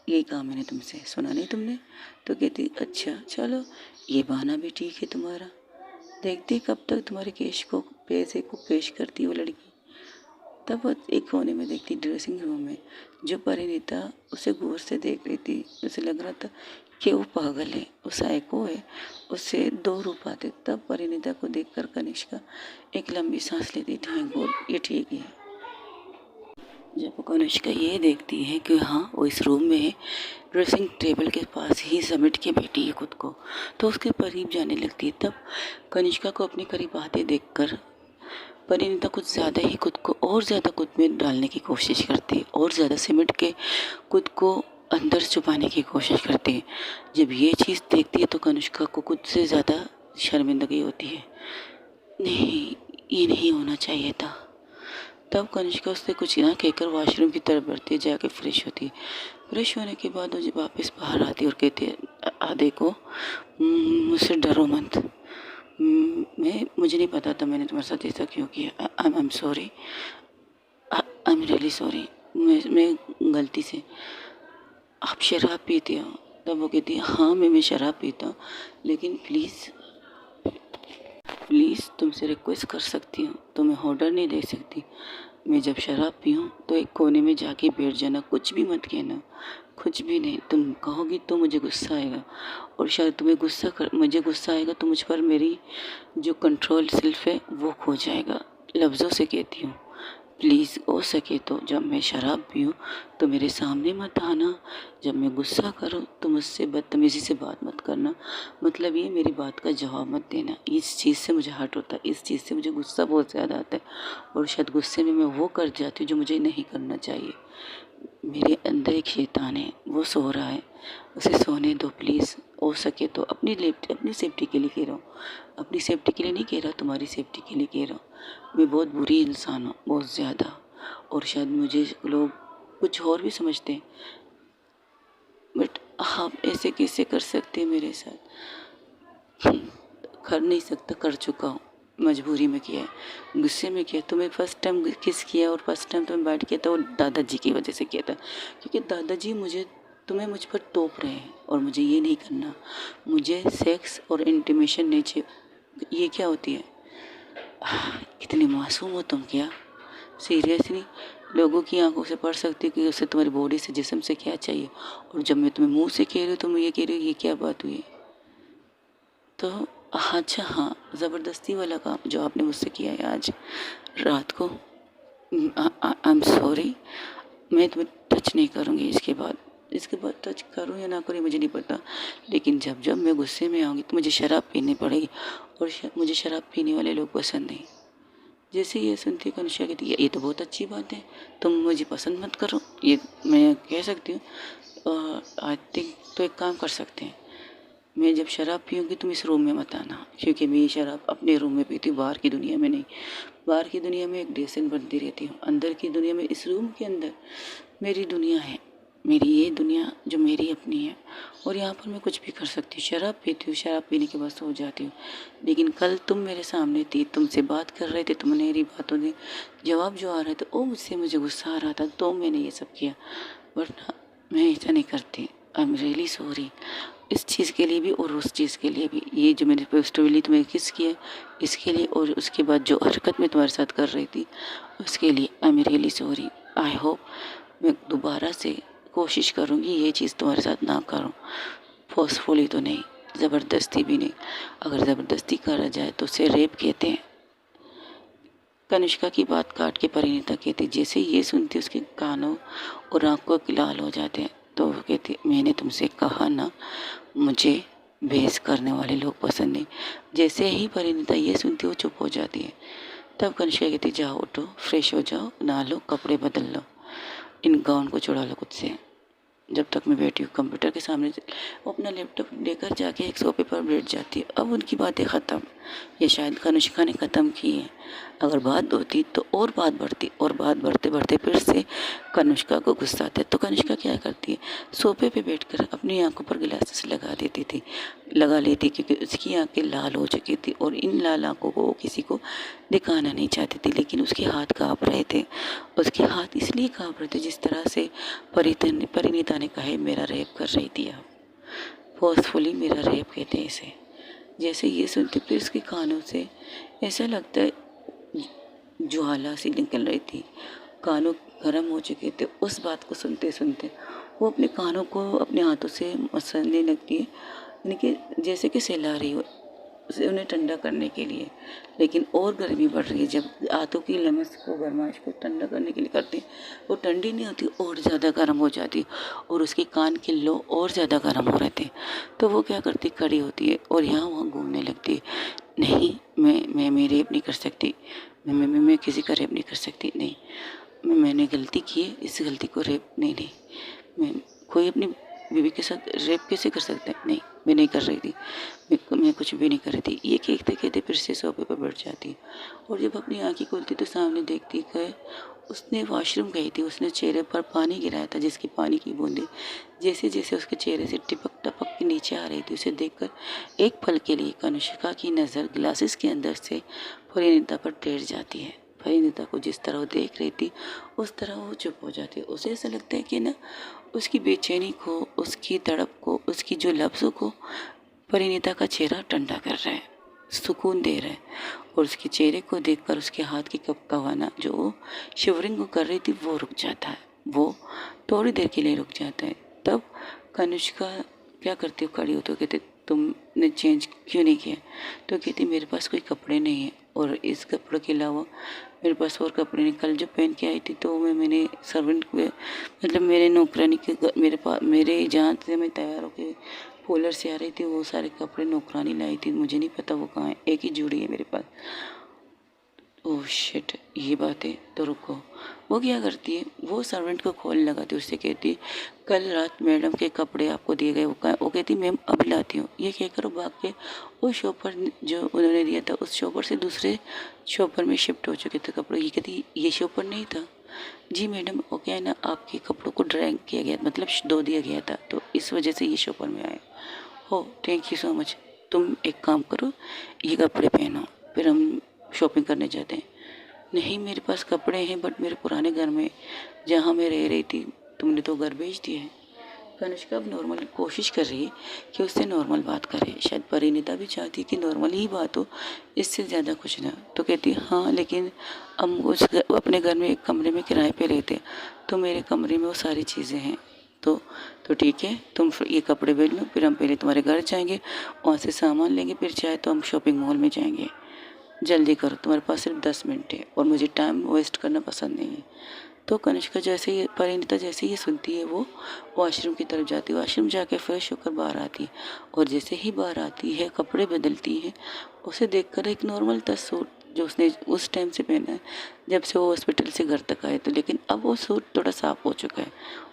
यही कहा मैंने तुमसे, सुना नहीं तुमने? तो कहती अच्छा चलो, ये बहाना भी ठीक है तुम्हारा। देखती कब तक तुम्हारे केश को, पैसे को पेश करती वो लड़की। तब वो एक कोने में देखती ड्रेसिंग रूम में जो परिणीता उसे गौर से देख रही थी। उसे लग रहा था कि वो पागल है, वो साइको है, उसे दो रूप आते। तब परिणीता को देखकर कनिष्का एक लंबी सांस लेती, थैंक गॉड ये ठीक है। जब कनिष्का ये देखती है कि हाँ वो इस रूम में है, ड्रेसिंग टेबल के पास ही समेट के बैठी है खुद को, तो उसके करीब जाने लगती है। तब कनिष्का को अपने करीब आते देखकर परिणीता कुछ ज़्यादा ही खुद को और ज़्यादा खुद में डालने की कोशिश करती है और ज़्यादा सिमट के खुद को अंदर छुपाने की कोशिश करती है। जब ये चीज़ देखती है तो कनिष्का को खुद से ज़्यादा शर्मिंदगी होती है। नहीं, ये नहीं होना चाहिए था। तब कनिष्का उससे कुछ ना कहकर वॉशरूम की तरफ बढ़ती है, जाके फ्रेश होती है। फ्रेश होने के बाद वो जब वापस बाहर आती है और कहती है देखो मुझसे डरो मत। मुझे नहीं पता था मैंने तुम्हारे साथ ऐसा क्यों किया। I am sorry, I am really sorry. मैं गलती से। आप शराब पीते हो? तब वो कहती है हाँ मैं शराब पीता हूँ, लेकिन प्लीज़ प्लीज़ तुमसे रिक्वेस्ट कर सकती हूँ, तुम्हें ऑर्डर नहीं दे सकती। मैं जब शराब पीऊँ तो एक कोने में जाके बैठ जाना, कुछ भी मत कहना, कुछ भी नहीं। तुम कहोगी तो मुझे गुस्सा आएगा और शायद मुझे गुस्सा आएगा तो मुझ पर मेरी जो कंट्रोल सेल्फ है वो खो जाएगा। लफ्ज़ों से कहती हूँ, प्लीज़ हो सके तो जब मैं शराब पीऊँ तो मेरे सामने मत आना। जब मैं गुस्सा करूँ तो मुझसे बदतमीज़ी से बात मत करना। मतलब ये मेरी बात का जवाब मत देना। इस चीज़ से मुझे हर्ट होता है, इस चीज़ से मुझे गुस्सा बहुत ज़्यादा आता है और शायद गुस्से में मैं वो कर जाती हूँ जो मुझे नहीं करना चाहिए। मेरे अंदर एक शैतान है, वो सो रहा है, उसे सोने दो प्लीज़। हो सके तो अपनी सेफ्टी के लिए कह रहा हूँ, अपनी सेफ्टी के लिए नहीं कह रहा, तुम्हारी सेफ्टी के लिए कह रहा हूँ। मैं बहुत बुरी इंसान हूँ, बहुत ज़्यादा, और शायद मुझे लोग कुछ और भी समझते हैं, बट आप ऐसे कैसे कर सकते हैं मेरे साथ? कर नहीं सकता, कर चुका हूँ, मजबूरी में किया है, गुस्से में किया। तुम्हें फर्स्ट टाइम किस किया और फर्स्ट टाइम तुम्हें बैठ किया था वो दादाजी की वजह से किया था, क्योंकि दादाजी तुम्हें मुझ पर तोप रहे हैं और मुझे ये नहीं करना। मुझे सेक्स और इंटीमेशन नहीं चाहिए। ये क्या होती है? कितनी मासूम हो तुम क्या? सीरियसली लोगों की आंखों से पढ़ सकती कि उसे तुम्हारी बॉडी से, जिस्म से क्या चाहिए, और जब मैं तुम्हें मुंह से कह रही हूँ तुम ये कह रही हो, ये क्या बात हुई? तो अच्छा हाँ, ज़बरदस्ती वाला काम जो आपने मुझसे किया है आज रात को, आई एम सॉरी। मैं तुम्हें टच नहीं करूँगी इसके बाद। इसके बाद टच करूँ या ना करूँ मुझे नहीं पता, लेकिन जब जब मैं गुस्से में आऊँगी तो मुझे शराब पीनी पड़ेगी, और मुझे शराब पीने वाले लोग पसंद नहीं। जैसे ये सुनती है कनिष्का कहती है ये तो बहुत अच्छी बात है, तुम मुझे पसंद मत करो, ये मैं कह सकती हूँ। आई थिंक तो एक काम कर सकते हैं, मैं जब शराब पीऊँगी तुम इस रूम में मत आना, क्योंकि मैं ये शराब अपने रूम में पीती हूँ, बाहर की दुनिया में नहीं। बाहर की दुनिया में एक डेसन बनती रहती हूँ, अंदर की दुनिया में इस रूम के अंदर मेरी दुनिया है, मेरी ये दुनिया जो मेरी अपनी है, और यहाँ पर मैं कुछ भी कर सकती हूँ। शराब पीती हूँ, शराब पीने के बाद सो जाती हूँ। लेकिन कल तुम मेरे सामने थी, तुमसे बात कर रहे थे, तुमने मेरी बातों ने जवाब जो आ रहे थे वो मुझसे मुझे गुस्सा आ रहा था, तो मैंने ये सब किया, वरना मैं ऐसा नहीं करती। आई एम रियली सॉरी इस चीज़ के लिए भी और उस चीज़ के लिए भी। ये जो मैंने पोस्टली तुम्हें किस किया इसके लिए, और उसके बाद जो हरकत मैं तुम्हारे साथ कर रही थी उसके लिए I am really sorry. I hope मैं दोबारा से कोशिश करूँगी ये चीज़ तुम्हारे साथ ना करूँ, फोर्सफुली तो नहीं, ज़बरदस्ती भी नहीं। अगर ज़बरदस्ती करा जाए तो उसे रेप कहते हैं। कनिष्का की बात काट के परिणीता कहती, जैसे ये सुनती उसके कानों और आंखों के लाल हो जाते हैं। तो वो कहती मैंने तुमसे कहा ना मुझे बहस करने वाले लोग पसंद नहीं। जैसे ही परिणीता ये सुनती वो चुप हो जाती है। तब कनिष्का कहती जाओ उठो, फ्रेश हो जाओ, नहा लो, कपड़े बदल लो, इन गाउन को छुड़ा लो खुद से। जब तक मैं बैठी हूँ कंप्यूटर के सामने, वो अपना लैपटॉप लेकर जाके एक सोफे पर बैठ जाती है। अब उनकी बातें ख़त्म, ये शायद कनिष्का ने ख़त्म की है। अगर बात होती तो और बात बढ़ती, और बात बढ़ते बढ़ते फिर से कनिष्का को गुस्सा आता है। तो कनिष्का क्या करती है, सोफे पे बैठकर अपनी आंखों पर ग्लासेस लगा लेती, क्योंकि उसकी आंखें लाल हो चुकी थी और इन लाल आंखों को वो किसी को दिखाना नहीं चाहती थी। लेकिन उसके हाथ काँप रहे थे, उसके हाथ इसलिए काँप रहे थे जिस तरह से परिणीता ने कहा मेरा रेप कर रही थी। आप फोर्सफुली मेरा रेप कहते हैं इसे। जैसे ये सुनते फिर उसके कानों से ऐसा लगता है ज्वाला सी निकल रही थी, कानों गर्म हो चुके थे। उस बात को सुनते सुनते वो अपने कानों को अपने हाथों से मसलने लगती है, यानी कि जैसे कि सहला रही हो उसे, उन्हें ठंडा करने के लिए। लेकिन और गर्मी बढ़ रही है। जब हाथों की लमस को, गरमाइश को ठंडा करने के लिए करती है, वो ठंडी नहीं होती, और ज़्यादा गर्म हो जाती, और उसके कान के लो और ज़्यादा गर्म हो रहे थे। तो वो क्या करती, खड़ी होती है और यहाँ वहाँ घूमने लगती है। नहीं, मैं रेप नहीं कर सकती, मैं किसी का रेप नहीं कर सकती, नहीं, मैंने गलती की है, इस गलती को रेप नहीं, मैं कोई अपनी बीवी के साथ रेप कैसे कर सकता है, नहीं, मैं नहीं कर रही थी, मैं कुछ भी नहीं कर रही थी। ये कहते कहते फिर से सोफे पर बैठ जाती, और जब अपनी आँखें खोलती तो सामने देखती कि उसने वॉशरूम गई थी, उसने चेहरे पर पानी गिराया था, जिसकी पानी की बूंदें जैसे जैसे उसके चेहरे से टिपक टपक के नीचे आ रही थी। उसे देखकर एक पल के लिए कनिष्का की नज़र ग्लासेस के अंदर से परिणीता पर टेर जाती है। परिणीता को जिस तरह वो देख रही थी उस तरह वो चुप हो जाती है। उसे ऐसा लगता है कि ना उसकी बेचैनी को, उसकी तड़प को, उसकी जो लफ्ज़ों को परिणीता का चेहरा ठंडा कर रहा है, सुकून दे रहा है। और उसके चेहरे को देखकर उसके हाथ की कपकवाना जो वो शिवरिंग को कर रही थी वो रुक जाता है, वो थोड़ी देर के लिए रुक जाता है। तब कनिष्का क्या करती हो, खड़ी हो तो कहते तुमने चेंज क्यों नहीं किया? तो कहती मेरे पास कोई कपड़े नहीं है, और इस कपड़े के अलावा मेरे पास और कपड़े नहीं। कल जो पहन के आई थी तो मैंने सर्वेंट को, मतलब मेरे नौकरानी के मेरे पास, मेरे जहाँ से मैं तैयार होकर पोलर से आ रही थी वो सारे कपड़े नौकरानी लाई थी, मुझे नहीं पता वो कहाँ है, एक ही जोड़ी है मेरे पास। ओह शिट, ये बात है, तो रुको। वो क्या करती है, वो सर्वेंट को कॉल लगाती है, उससे कहती है कल रात मैडम के कपड़े आपको दिए गए। वो कहती मैम अभी लाती हूँ। ये कहकर वो भाग के वो शॉपर जो उन्होंने दिया था उस शॉपर से दूसरे शॉपर में शिफ्ट हो चुके थे कपड़े। ये कहती ये शॉपर नहीं था। जी मैडम, वो क्या है ना, आपके कपड़ों को ड्राइंग किया गया, मतलब धो दिया गया था, तो इस वजह से ये शॉपर में आया। हो थैंक यू सो मच, तुम एक काम करो ये कपड़े पहनो, फिर हम शॉपिंग करने जाते हैं। नहीं मेरे पास कपड़े हैं, बट मेरे पुराने घर में जहाँ मैं रह रही थी तुमने तो घर बेच दिया है। कनिष्का अब नॉर्मल कोशिश कर रही है कि उससे नॉर्मल बात करे। शायद परिणीता भी चाहती है कि नॉर्मल ही बात हो, इससे ज़्यादा कुछ ना। तो कहती हाँ लेकिन हम अपने घर में एक कमरे में किराए पे रहते, तो मेरे कमरे में वो सारी चीज़ें हैं। तो ठीक है, तुम ये कपड़े बेच लो, फिर हम पहले तुम्हारे घर जाएंगे, वहाँ से सामान लेंगे, फिर चाहे तो हम शॉपिंग मॉल में जाएंगे। जल्दी करो, तुम्हारे पास सिर्फ 10 मिनट है और मुझे टाइम वेस्ट करना पसंद नहीं है। तो कनिष्का जैसे ही परिणीता जैसे ही सुनती है वो वॉशरूम की तरफ जाती है। वॉशरूम जाके फ्रेश होकर बाहर आती है और जैसे ही बाहर आती है कपड़े बदलती है, उसे देखकर एक नॉर्मल था सूट जो उसने उस टाइम से पहना है जब से वो हॉस्पिटल से घर तक आए। तो लेकिन अब वो सूट थोड़ा साफ हो चुका है,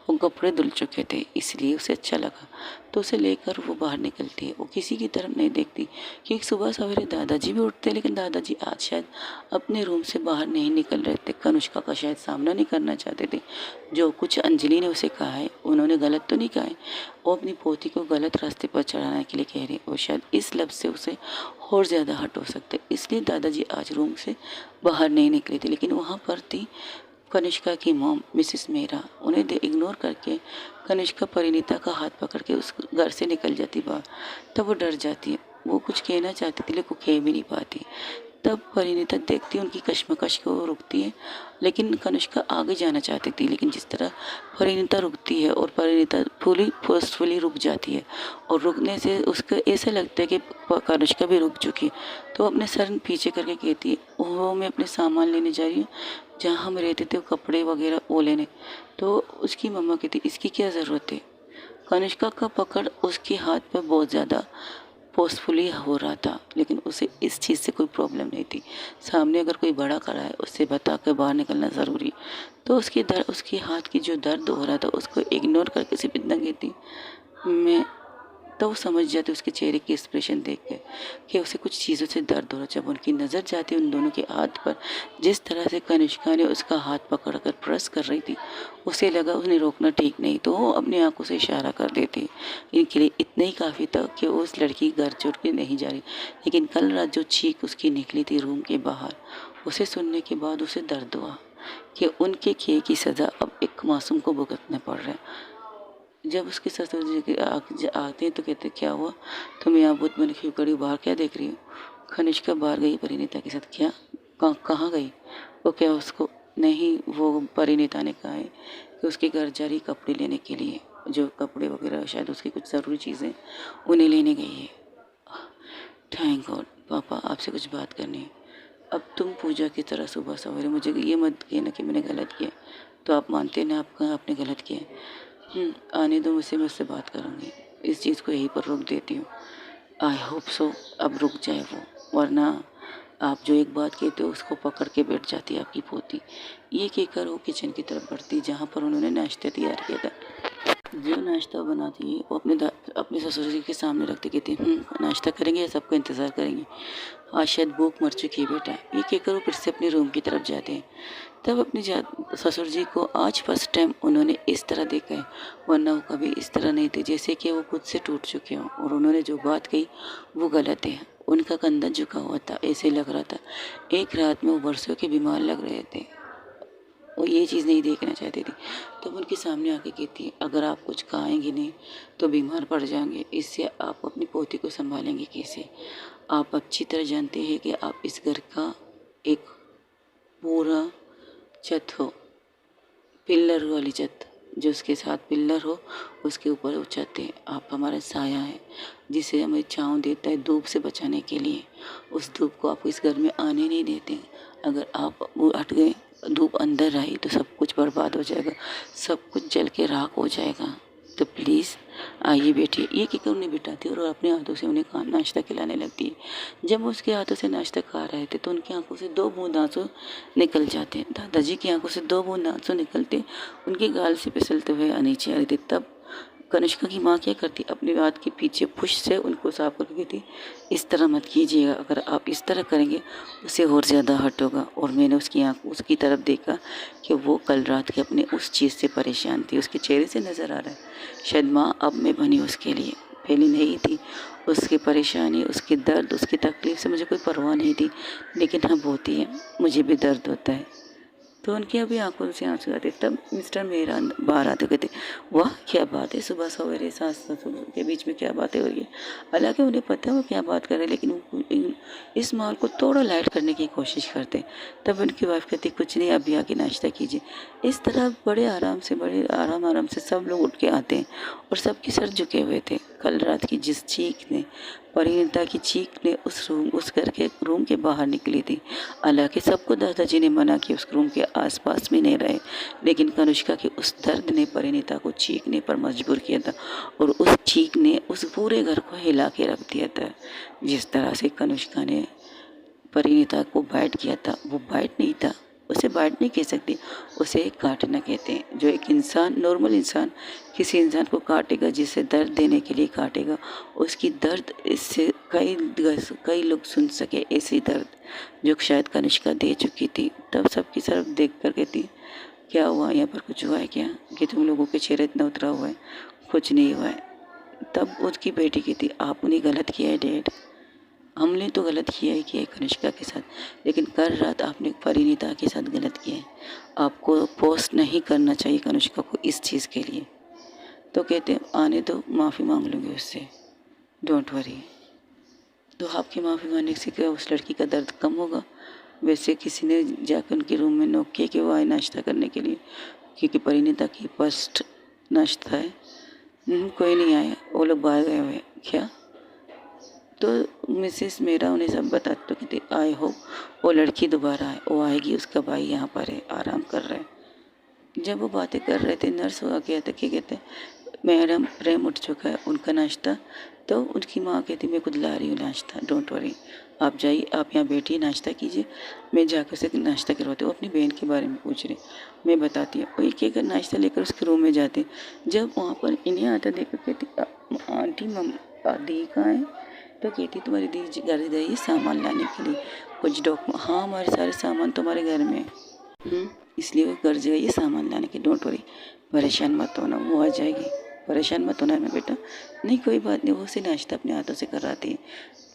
वो कपड़े धुल चुके थे, इसलिए उसे अच्छा लगा। तो उसे लेकर वो बाहर निकलती है। वो किसी की तरफ नहीं देखती क्योंकि सुबह सवेरे दादाजी भी उठते हैं, लेकिन दादाजी आज शायद अपने रूम से बाहर नहीं निकल रहे थे। कनिष्का का शायद सामना नहीं करना चाहते थे। जो कुछ अंजलि ने उसे कहा है उन्होंने गलत तो नहीं कहा है, वो अपनी पोती को गलत रास्ते पर चढ़ाने के लिए कह रहे हैं और शायद इस लफ्ज़ से उसे और ज़्यादा हर्ट हो सकते, इसलिए दादाजी आज रूम से बाहर नहीं निकले थे। लेकिन वहाँ पर थी कनिष्का की मॉम मिसेस मेहरा। उन्हें इग्नोर करके कनिष्का परिणीता का हाथ पकड़ के उस घर से निकल जाती बाहर। तब वो डर जाती है, वो कुछ कहना चाहती थी लेकिन वो कह भी नहीं पाती। तब परिणीता देखती है उनकी कश्मकश को रुकती है, लेकिन कनिष्का आगे जाना चाहती थी। लेकिन जिस तरह परिणीता रुकती है और परिणीता फुली फोर्सफुली रुक जाती है और रुकने से उसको ऐसा लगता है कि कनिष्का भी रुक चुकी है, तो अपने सर पीछे करके कहती है वो मैं अपने सामान लेने जा रही हूँ, जहाँ हम रहते थे वो कपड़े वगैरह वो लेने। तो उसकी मम्मा कहती इसकी क्या ज़रूरत है। कनिष्का का पकड़ उसके हाथ पर बहुत ज़्यादा फोर्सफुली हो रहा था, लेकिन उसे इस चीज़ से कोई प्रॉब्लम नहीं थी। सामने अगर कोई बड़ा खड़ा है उससे बता कर बाहर निकलना ज़रूरी। तो उसके हाथ की जो दर्द हो रहा था उसको इग्नोर करके सिर्फ इतना कहती मैं। तो वो समझ जाती उसके चेहरे की एक्सप्रेशन देख के कि उसे कुछ चीज़ों से दर्द हो रहा। जब उनकी नज़र जाती उन दोनों के हाथ पर, जिस तरह से कनिष्का ने उसका हाथ पकड़कर प्रेस कर रही थी, उसे लगा उन्हें रोकना ठीक नहीं, तो वो अपनी आंखों से इशारा कर देती। इनके लिए इतना ही काफ़ी था कि उस लड़की घर छोड़ के नहीं जा रही। लेकिन कल रात जो चीख उसकी निकली थी रूम के बाहर, उसे सुनने के बाद उसे दर्द हुआ कि उनके किए की सज़ा अब एक मासूम को भुगतना पड़ रहा है। जब उसके ससुर जी आते हैं तो कहते क्या हुआ, तुम यहाँ भूत बन के खड़ी हो, बाहर क्या देख रही हो। कनिष्का बाहर गई परिणीता के साथ। क्या कहाँ गई वो, क्या उसको नहीं, वो परिणीता ने कहा है कि उसके घर जा रही कपड़े लेने के लिए, जो कपड़े वगैरह शायद उसकी कुछ ज़रूरी चीज़ें उन्हें लेने गई है। Thank God. पापा आपसे कुछ बात करनी है। अब तुम पूजा की तरह सुबह सवेरे मुझे ये मत कहना कि मैंने गलत किया। तो आप मानते हैं ना आपने गलत किया। आने दो, मुझसे बात करूँगी। इस चीज़ को यहीं पर रोक देती हूँ। आई होप सो अब रुक जाए वो, वरना आप जो एक बात कहते हो उसको पकड़ के बैठ जाती है आपकी पोती। ये कहकर वो किचन की तरफ बढ़ती जहाँ पर उन्होंने नाश्ता तैयार किया था। जो नाश्ता बनाती है वो अपने ससुर जी के सामने रखती, कहती नाश्ता करेंगे या सबका इंतज़ार करेंगे, आज शायद भूख मर चुकी है बेटा। ये कहकर वो फिर से अपने रूम की तरफ जाते हैं। तब अपने ससुर जी को आज फर्स्ट टाइम उन्होंने इस तरह देखा है, वरना वो कभी इस तरह नहीं थे, जैसे कि वो खुद से टूट चुके हों और उन्होंने जो बात कही वो गलत है। उनका कंधा झुका हुआ था, ऐसे लग रहा था एक रात में वो वर्षों के बीमार लग रहे थे। वो ये चीज़ नहीं देखना चाहती थी। तब उनके सामने आके कहती है अगर आप कुछ खाएंगे नहीं तो बीमार पड़ जाएंगे, इससे आप अपनी पोती को संभालेंगे कैसे। आप अच्छी तरह जानते हैं कि आप इस घर का एक पूरा छत हो, पिल्लर वाली छत, जो उसके साथ पिल्लर हो उसके ऊपर वो छत है। आप हमारा साया है जिसे हमें छाँव देता है धूप से बचाने के लिए। उस धूप को आप इस घर में आने नहीं देते। अगर आप वो हट गए, धूप अंदर आई तो सब कुछ बर्बाद हो जाएगा, सब कुछ जल के राख हो जाएगा। तो प्लीज़ आइए बैठिए। ये कहकर उन्हें बिठाती है और अपने हाथों से उन्हें नाश्ता खिलाने लगती है। जब वो उसके हाथों से नाश्ता खा रहे थे तो उनकी आंखों से 2 बूंद आंसू निकल जाते। दादाजी की आंखों से 2 बूंद आंसू निकलते, उनके गाल से फिसलते हुए नीचे आ रहे थे। तब कनिष्का की माँ क्या करती, अपने हाथ के पीछे पुश से उनको साफ करके कहती इस तरह मत कीजिएगा, अगर आप इस तरह करेंगे उसे और ज़्यादा हर्ट होगा। और मैंने उसकी तरफ देखा कि वो कल रात के अपने उस चीज़ से परेशान थी। उसके चेहरे से नज़र आ रहा है शायद माँ अब मैं बनी उसके लिए, पहले नहीं थी। उसकी परेशानी, उसकी दर्द, उसकी तकलीफ़ से मुझे कोई परवाह नहीं थी, लेकिन अब होती है, मुझे भी दर्द होता है। तो उनकी अभी आंखों से आंसू आते। तब मिस्टर मेहरा बाहर आते कहते वाह क्या बात है, सुबह सवेरे सास ससुर के बीच में क्या बातें हो रही है। हालांकि उन्हें पता है वो क्या बात कर रहे हैं, लेकिन वो इस माहौल को थोड़ा लाइट करने की कोशिश करते। तब उनकी वाइफ कहती कुछ नहीं, अभी आके नाश्ता कीजिए। इस तरह बड़े आराम से सब लोग उठ के आते हैं और सबके सर झुके हुए थे। कल रात की जिस चीख ने, परिणीता की चीख ने उस घर के रूम के बाहर निकली थी। हालांकि सबको दादाजी ने मना किया उस रूम के आसपास भी नहीं रहे, लेकिन कनिष्का के उस दर्द ने परिणीता को चीखने पर मजबूर किया था और उस चीख ने उस पूरे घर को हिला के रख दिया था। जिस तरह से कनिष्का ने परिणीता को बाइट किया था, वो बाइट नहीं था, उसे बाइट नहीं कह सकते, उसे काटना कहते हैं। जो एक इंसान, नॉर्मल इंसान किसी इंसान को काटेगा, जिसे दर्द देने के लिए काटेगा, उसकी दर्द इससे कई लोग सुन सके, ऐसी दर्द जो शायद कनिष्का दे चुकी थी। तब सबकी तरफ देख कर कहती, क्या हुआ, यहाँ पर कुछ हुआ है क्या, कि तुम लोगों के चेहरे इतना उतरा हुआ है? कुछ नहीं हुआ है। तब उसकी बेटी कहती, आपने गलत किया है डैड, हमने तो गलत किया है कनिष्का के साथ, लेकिन कल रात आपने परिणीता के साथ गलत किया है। आपको पोस्ट नहीं करना चाहिए कनिष्का को इस चीज़ के लिए। तो कहते हैं, आने दो, माफ़ी मांग लूँगी उससे, डोंट वरी। तो आपकी माफ़ी मांगने से क्या उस लड़की का दर्द कम होगा? वैसे किसी ने जाकर उनके रूम में नॉक किया कि वो आए नाश्ता करने के लिए, क्योंकि परिणीता की फर्स्ट नाश्ता है। कोई नहीं आया, वो लोग बाहर गए हुए। क्या? तो मिसेस मेरा उन्हें सब बताते, तो कहते, आई होप वो लड़की दोबारा आए, वो आएगी, उसका भाई यहाँ पर है, आराम कर रहा है। जब वो बातें कर रहे थे, नर्स हुआ गया था कि कहते, मैडम प्रेम उठ चुका है, उनका नाश्ता। तो उनकी माँ कहती, मैं खुद ला रही हूँ नाश्ता, डोंट वरी, आप जाइए, आप यहाँ बैठिए, नाश्ता कीजिए, मैं जाकर से नाश्ता करवाती हूँ। अपनी बहन के बारे में पूछ रहे, मैं बताती हूँ। वही कहकर नाश्ता लेकर उसके रूम में जाते। जब वहाँ पर इन्हें आता देखकर कहती, आंटी दी कहाँ है? तो कहती, तुम्हारी दी घर गई सामान लाने के लिए, कुछ डॉक्यूमेंट। हाँ, हमारे सारे सामान तुम्हारे घर में इसलिए वो घर गई है सामान लाने के, डोंट वरी, परेशान मत होना, वो आ जाएगी, परेशान मत होना ना बेटा। नहीं कोई बात नहीं, वो उसे नाश्ता अपने हाथों से कराती है।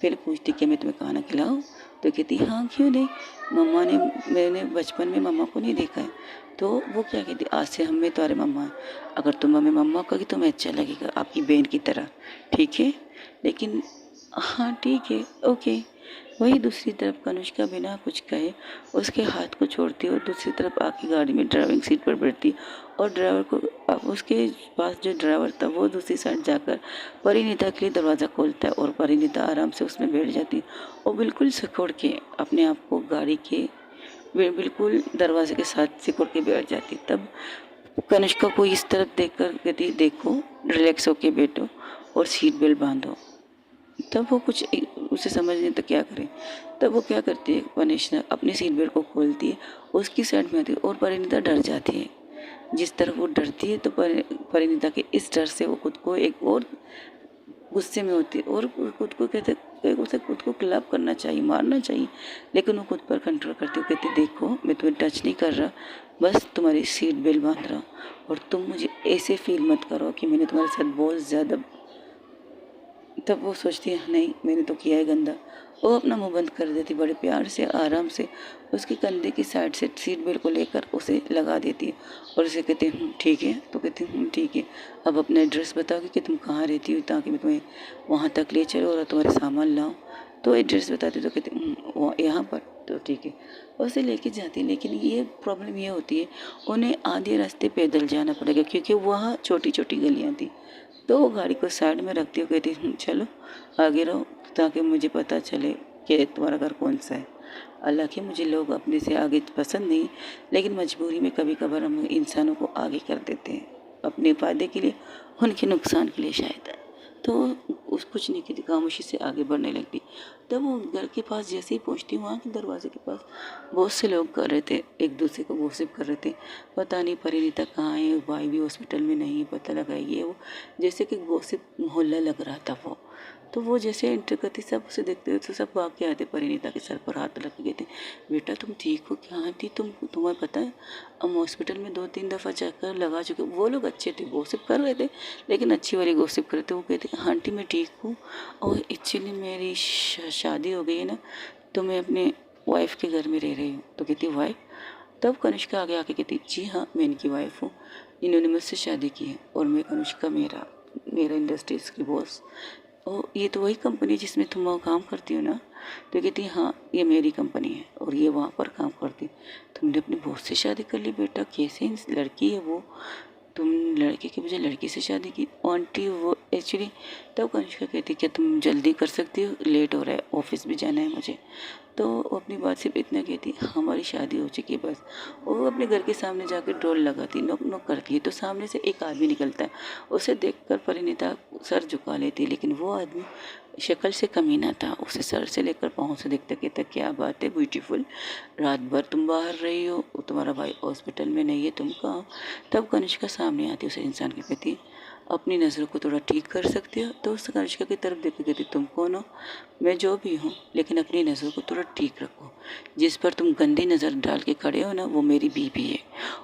फिर पूछती कि मैं तुम्हें खाना खिलाऊं? तो कहती, हाँ क्यों नहीं, मम्मा ने, मैंने बचपन में मम्मा को नहीं देखा है। तो वो क्या कहती, आज से हम में तुम्हारे मम्मा हैं, अगर तुम हमें मम्मा कहोगी तुम्हें अच्छा लगेगा, आपकी बहन की तरह, ठीक है? लेकिन हाँ ठीक है, ओके। वही दूसरी तरफ कनिष्का बिना कुछ कहे उसके हाथ को छोड़ती और दूसरी तरफ आके गाड़ी में ड्राइविंग सीट पर बैठती और ड्राइवर को, अब उसके पास जो ड्राइवर था वो दूसरी साइड जाकर परिणीता के लिए दरवाज़ा खोलता है और परिणीता आराम से उसमें बैठ जाती और बिल्कुल सिकुड़ के अपने आप को गाड़ी के बिल्कुल दरवाजे के साथ सिकुड़ के बैठ जाती। तब कनिष्का को इस तरफ देखकर कहती, देखो रिलैक्स होके बैठो और सीट बेल्ट बांधो। तब वो कुछ उसे समझ नहीं तो क्या करे। तब वो क्या करती है, वनिष्ठा अपनी सीट बेल्ट को खोलती है, उसकी साइड में आती है और परिणीता डर जाती है। जिस तरह वो डरती है तो परिणीता के इस डर से वो खुद को एक और गुस्से में होती है और खुद को कहते, उसे खुद को क्लब करना चाहिए, मारना चाहिए, लेकिन वो खुद पर कंट्रोल करती है। कहती, देखो मैं तुम्हें टच नहीं कर रहा, बस तुम्हारी सीट बेल्ट बांध रहा हूँ और तुम मुझे ऐसे फील मत करो कि मैंने तुम्हारे साथ बहुत ज़्यादा। तब वो सोचती है, नहीं मैंने तो किया है गंदा। वो अपना मुंह बंद कर देती, बड़े प्यार से आराम से उसके कंधे की साइड से सीट बेल्ट को लेकर उसे लगा देती है और उसे कहती है, ठीक है? तो कहती हूँ ठीक है, अब अपना एड्रेस बताओगे कि तुम कहाँ रहती हो ताकि मैं तुम्हें वहाँ तक ले चलूँ और तुम्हारे सामान लाऊँ। तो एड्रेस बताती तो कहती, वो यहाँ पर, तो ठीक है, उसे लेके जाती है। लेकिन ये प्रॉब्लम ये होती है, उन्हें आधे रास्ते पैदल जाना पड़ेगा क्योंकि वहाँ छोटी छोटी गलियाँ थी। तो वो गाड़ी को साइड में रखती हो, कहती, चलो आगे रहो ताकि मुझे पता चले कि तुम्हारा घर कौन सा है। हालांकि मुझे लोग अपने से आगे पसंद नहीं, लेकिन मजबूरी में कभी कभार हम इंसानों को आगे कर देते हैं अपने फ़ायदे के लिए, उनके नुकसान के लिए शायद। तो उस कुछ नहीं कहती, खामोशी से आगे बढ़ने लगती। तब वो घर के पास जैसे ही पहुंचती, वहाँ के दरवाजे के पास बहुत से लोग कर रहे थे, एक दूसरे को गॉसिप कर रहे थे, पता नहीं परिणीता कहाँ है, भाई भी हॉस्पिटल में नहीं, पता लगा ये वो, जैसे कि गॉसिप मोहल्ला लग रहा था वो। तो वो जैसे एंटर करती, सब उसे देखते हुए तो सब भाग के आते, परिणीता के सर पर हाथ रख के कहते, बेटा तुम ठीक हो क्या? आंटी तुम्हें पता है हम हॉस्पिटल में 2-3 दफ़ा चक्कर लगा चुके। वो लोग अच्छे थे, गॉसिप कर रहे थे, लेकिन अच्छी वाली गॉसिप कर रहे थे। वो कहते, आंटी मैं ठीक हूँ और एक्चुअली मेरी शादी हो गई है ना, तो मैं अपने वाइफ के घर में रह रही हूँ। तो कहती, वाइफ? तब कनिष्का आगे आके कहती, जी हाँ मैं इनकी वाइफ हूँ, इन्होंने मुझसे शादी की है और मैं कनिष्का, मेरा इंडस्ट्रीज़ की बॉस। और ये तो वही कंपनी जिसमें तुम वहाँ काम करती हो ना? तो कहती, हाँ ये मेरी कंपनी है और ये वहाँ पर काम करती। तुमने अपनी बॉस से शादी कर ली बेटा, कैसे लड़की है वो? तुम लड़के की बजाय लड़की से शादी की। आंटी वो एक्चुअली तब कनिष्का कहती क्या तुम जल्दी कर सकती हो, लेट हो रहा है, ऑफिस भी जाना है मुझे। तो वो अपनी बात सिर्फ इतना कहती हमारी शादी हो चुकी है बस। वो अपने घर के सामने जाकर डोर लगाती, नॉक नॉक करती है, तो सामने से एक आदमी निकलता है। उसे देखकर परिणीता सर झुका लेती, लेकिन वो आदमी शक्ल से कमीना था। उसे सर से लेकर पाँव से देखता, कहता क्या बात है ब्यूटीफुल, रात भर तुम बाहर रही हो, तुम्हारा भाई हॉस्पिटल में नहीं है, तुम कहाँ हो? तब कनिष्का सामने आती, उसे इंसान के प्रति अपनी नज़रों को थोड़ा ठीक कर सकती हो। तो उस कनिष्का की तरफ देख के कहती तुम कौन हो? मैं जो भी हूँ, लेकिन अपनी नज़रों को थोड़ा ठीक रखो। जिस पर तुम गंदी नज़र डाल के खड़े हो ना, वो मेरी बीवी है,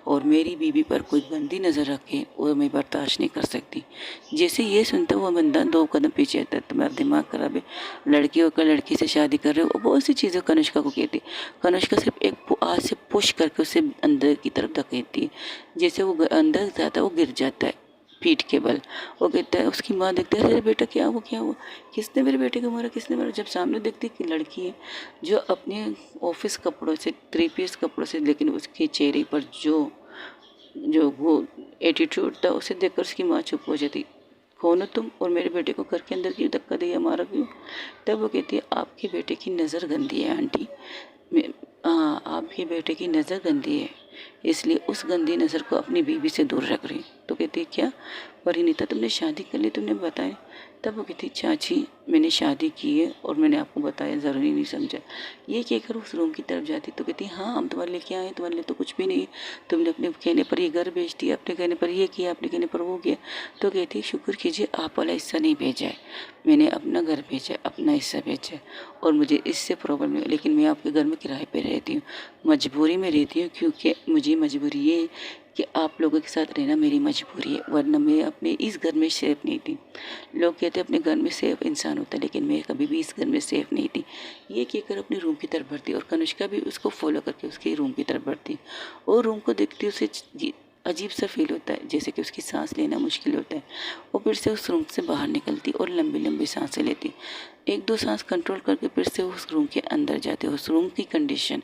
और मेरी बीवी पर कोई गंदी नज़र रखे वो मैं बर्दाश्त नहीं कर सकती। जैसे ये सुनता हुआ बंदा 2 कदम पीछे आता है, तुम्हारा दिमाग खराब है, लड़की होकर लड़की से शादी कर रहे हो, और बहुत सी चीज़ें कनिष्का को कहती। कनिष्का सिर्फ एक हाथ से पुश करके उसे अंदर की तरफ धकेलती है। जैसे वो अंदर जाता है वो गिर जाता है पीठ के बल। वो कहता है, उसकी माँ देखता है अरे बेटा क्या हुआ क्या हुआ, किसने मेरे बेटे को मारा, किसने मारा? जब सामने देखती कि लड़की है जो अपने ऑफिस कपड़ों से 3 पीस कपड़ों से, लेकिन उसके चेहरे पर जो जो वो एटीट्यूड था उसे देखकर उसकी माँ चुप हो जाती। कौन हो तुम, और मेरे बेटे को घर के अंदर क्यों धक्का दिया, मारा क्यों? तब वो कहती है आपके बेटे की नज़र गंदी है आंटी। हाँ, आपके बेटे की नज़र गंदी है, इसलिए उस गंदी नज़र को अपनी बीवी से दूर रख रही। तो कहती क्या परिणीता तुमने शादी कर ली, तुमने बताया? तब वो कहती चाची मैंने शादी की है और मैंने आपको बताया, ज़रूरी नहीं समझा। ये कहकर उस रूम की तरफ जाती तो कहती हाँ हम तुम्हारे लिए क्या है, तुम्हारे लिए तो कुछ भी नहीं, तुमने अपने कहने पर ये घर बेच दिया, अपने कहने पर ये किया, अपने कहने पर वो किया। तो कहती शुक्र कीजिए आप वाला हिस्सा नहीं भेजा है, मैंने अपना घर भेजा, अपना हिस्सा भेजा है, और मुझे इससे प्रॉब्लम नहीं। लेकिन मैं आपके घर में किराए पर रहती हूँ, मजबूरी में रहती हूँ, क्योंकि मुझे मजबूरी ये कि आप लोगों के साथ रहना मेरी मजबूरी है, वरना मैं अपने इस घर में सेफ नहीं थी। लोग कहते हैं अपने घर में सेफ इंसान होता है, लेकिन मैं कभी भी इस घर में सेफ नहीं थी। ये कहकर अपने रूम की तरफ बढ़ती और कनिष्का भी उसको फॉलो करके उसके रूम की तरफ बढ़ती, और रूम को देखती उसे अजीब सा फील होता है, जैसे कि उसकी सांस लेना मुश्किल होता है। वो फिर से उस रूम से बाहर निकलती और लंबी लंबी सांसें लेती। 1-2 सांस कंट्रोल करके फिर से उस रूम के अंदर जाते। उस रूम की कंडीशन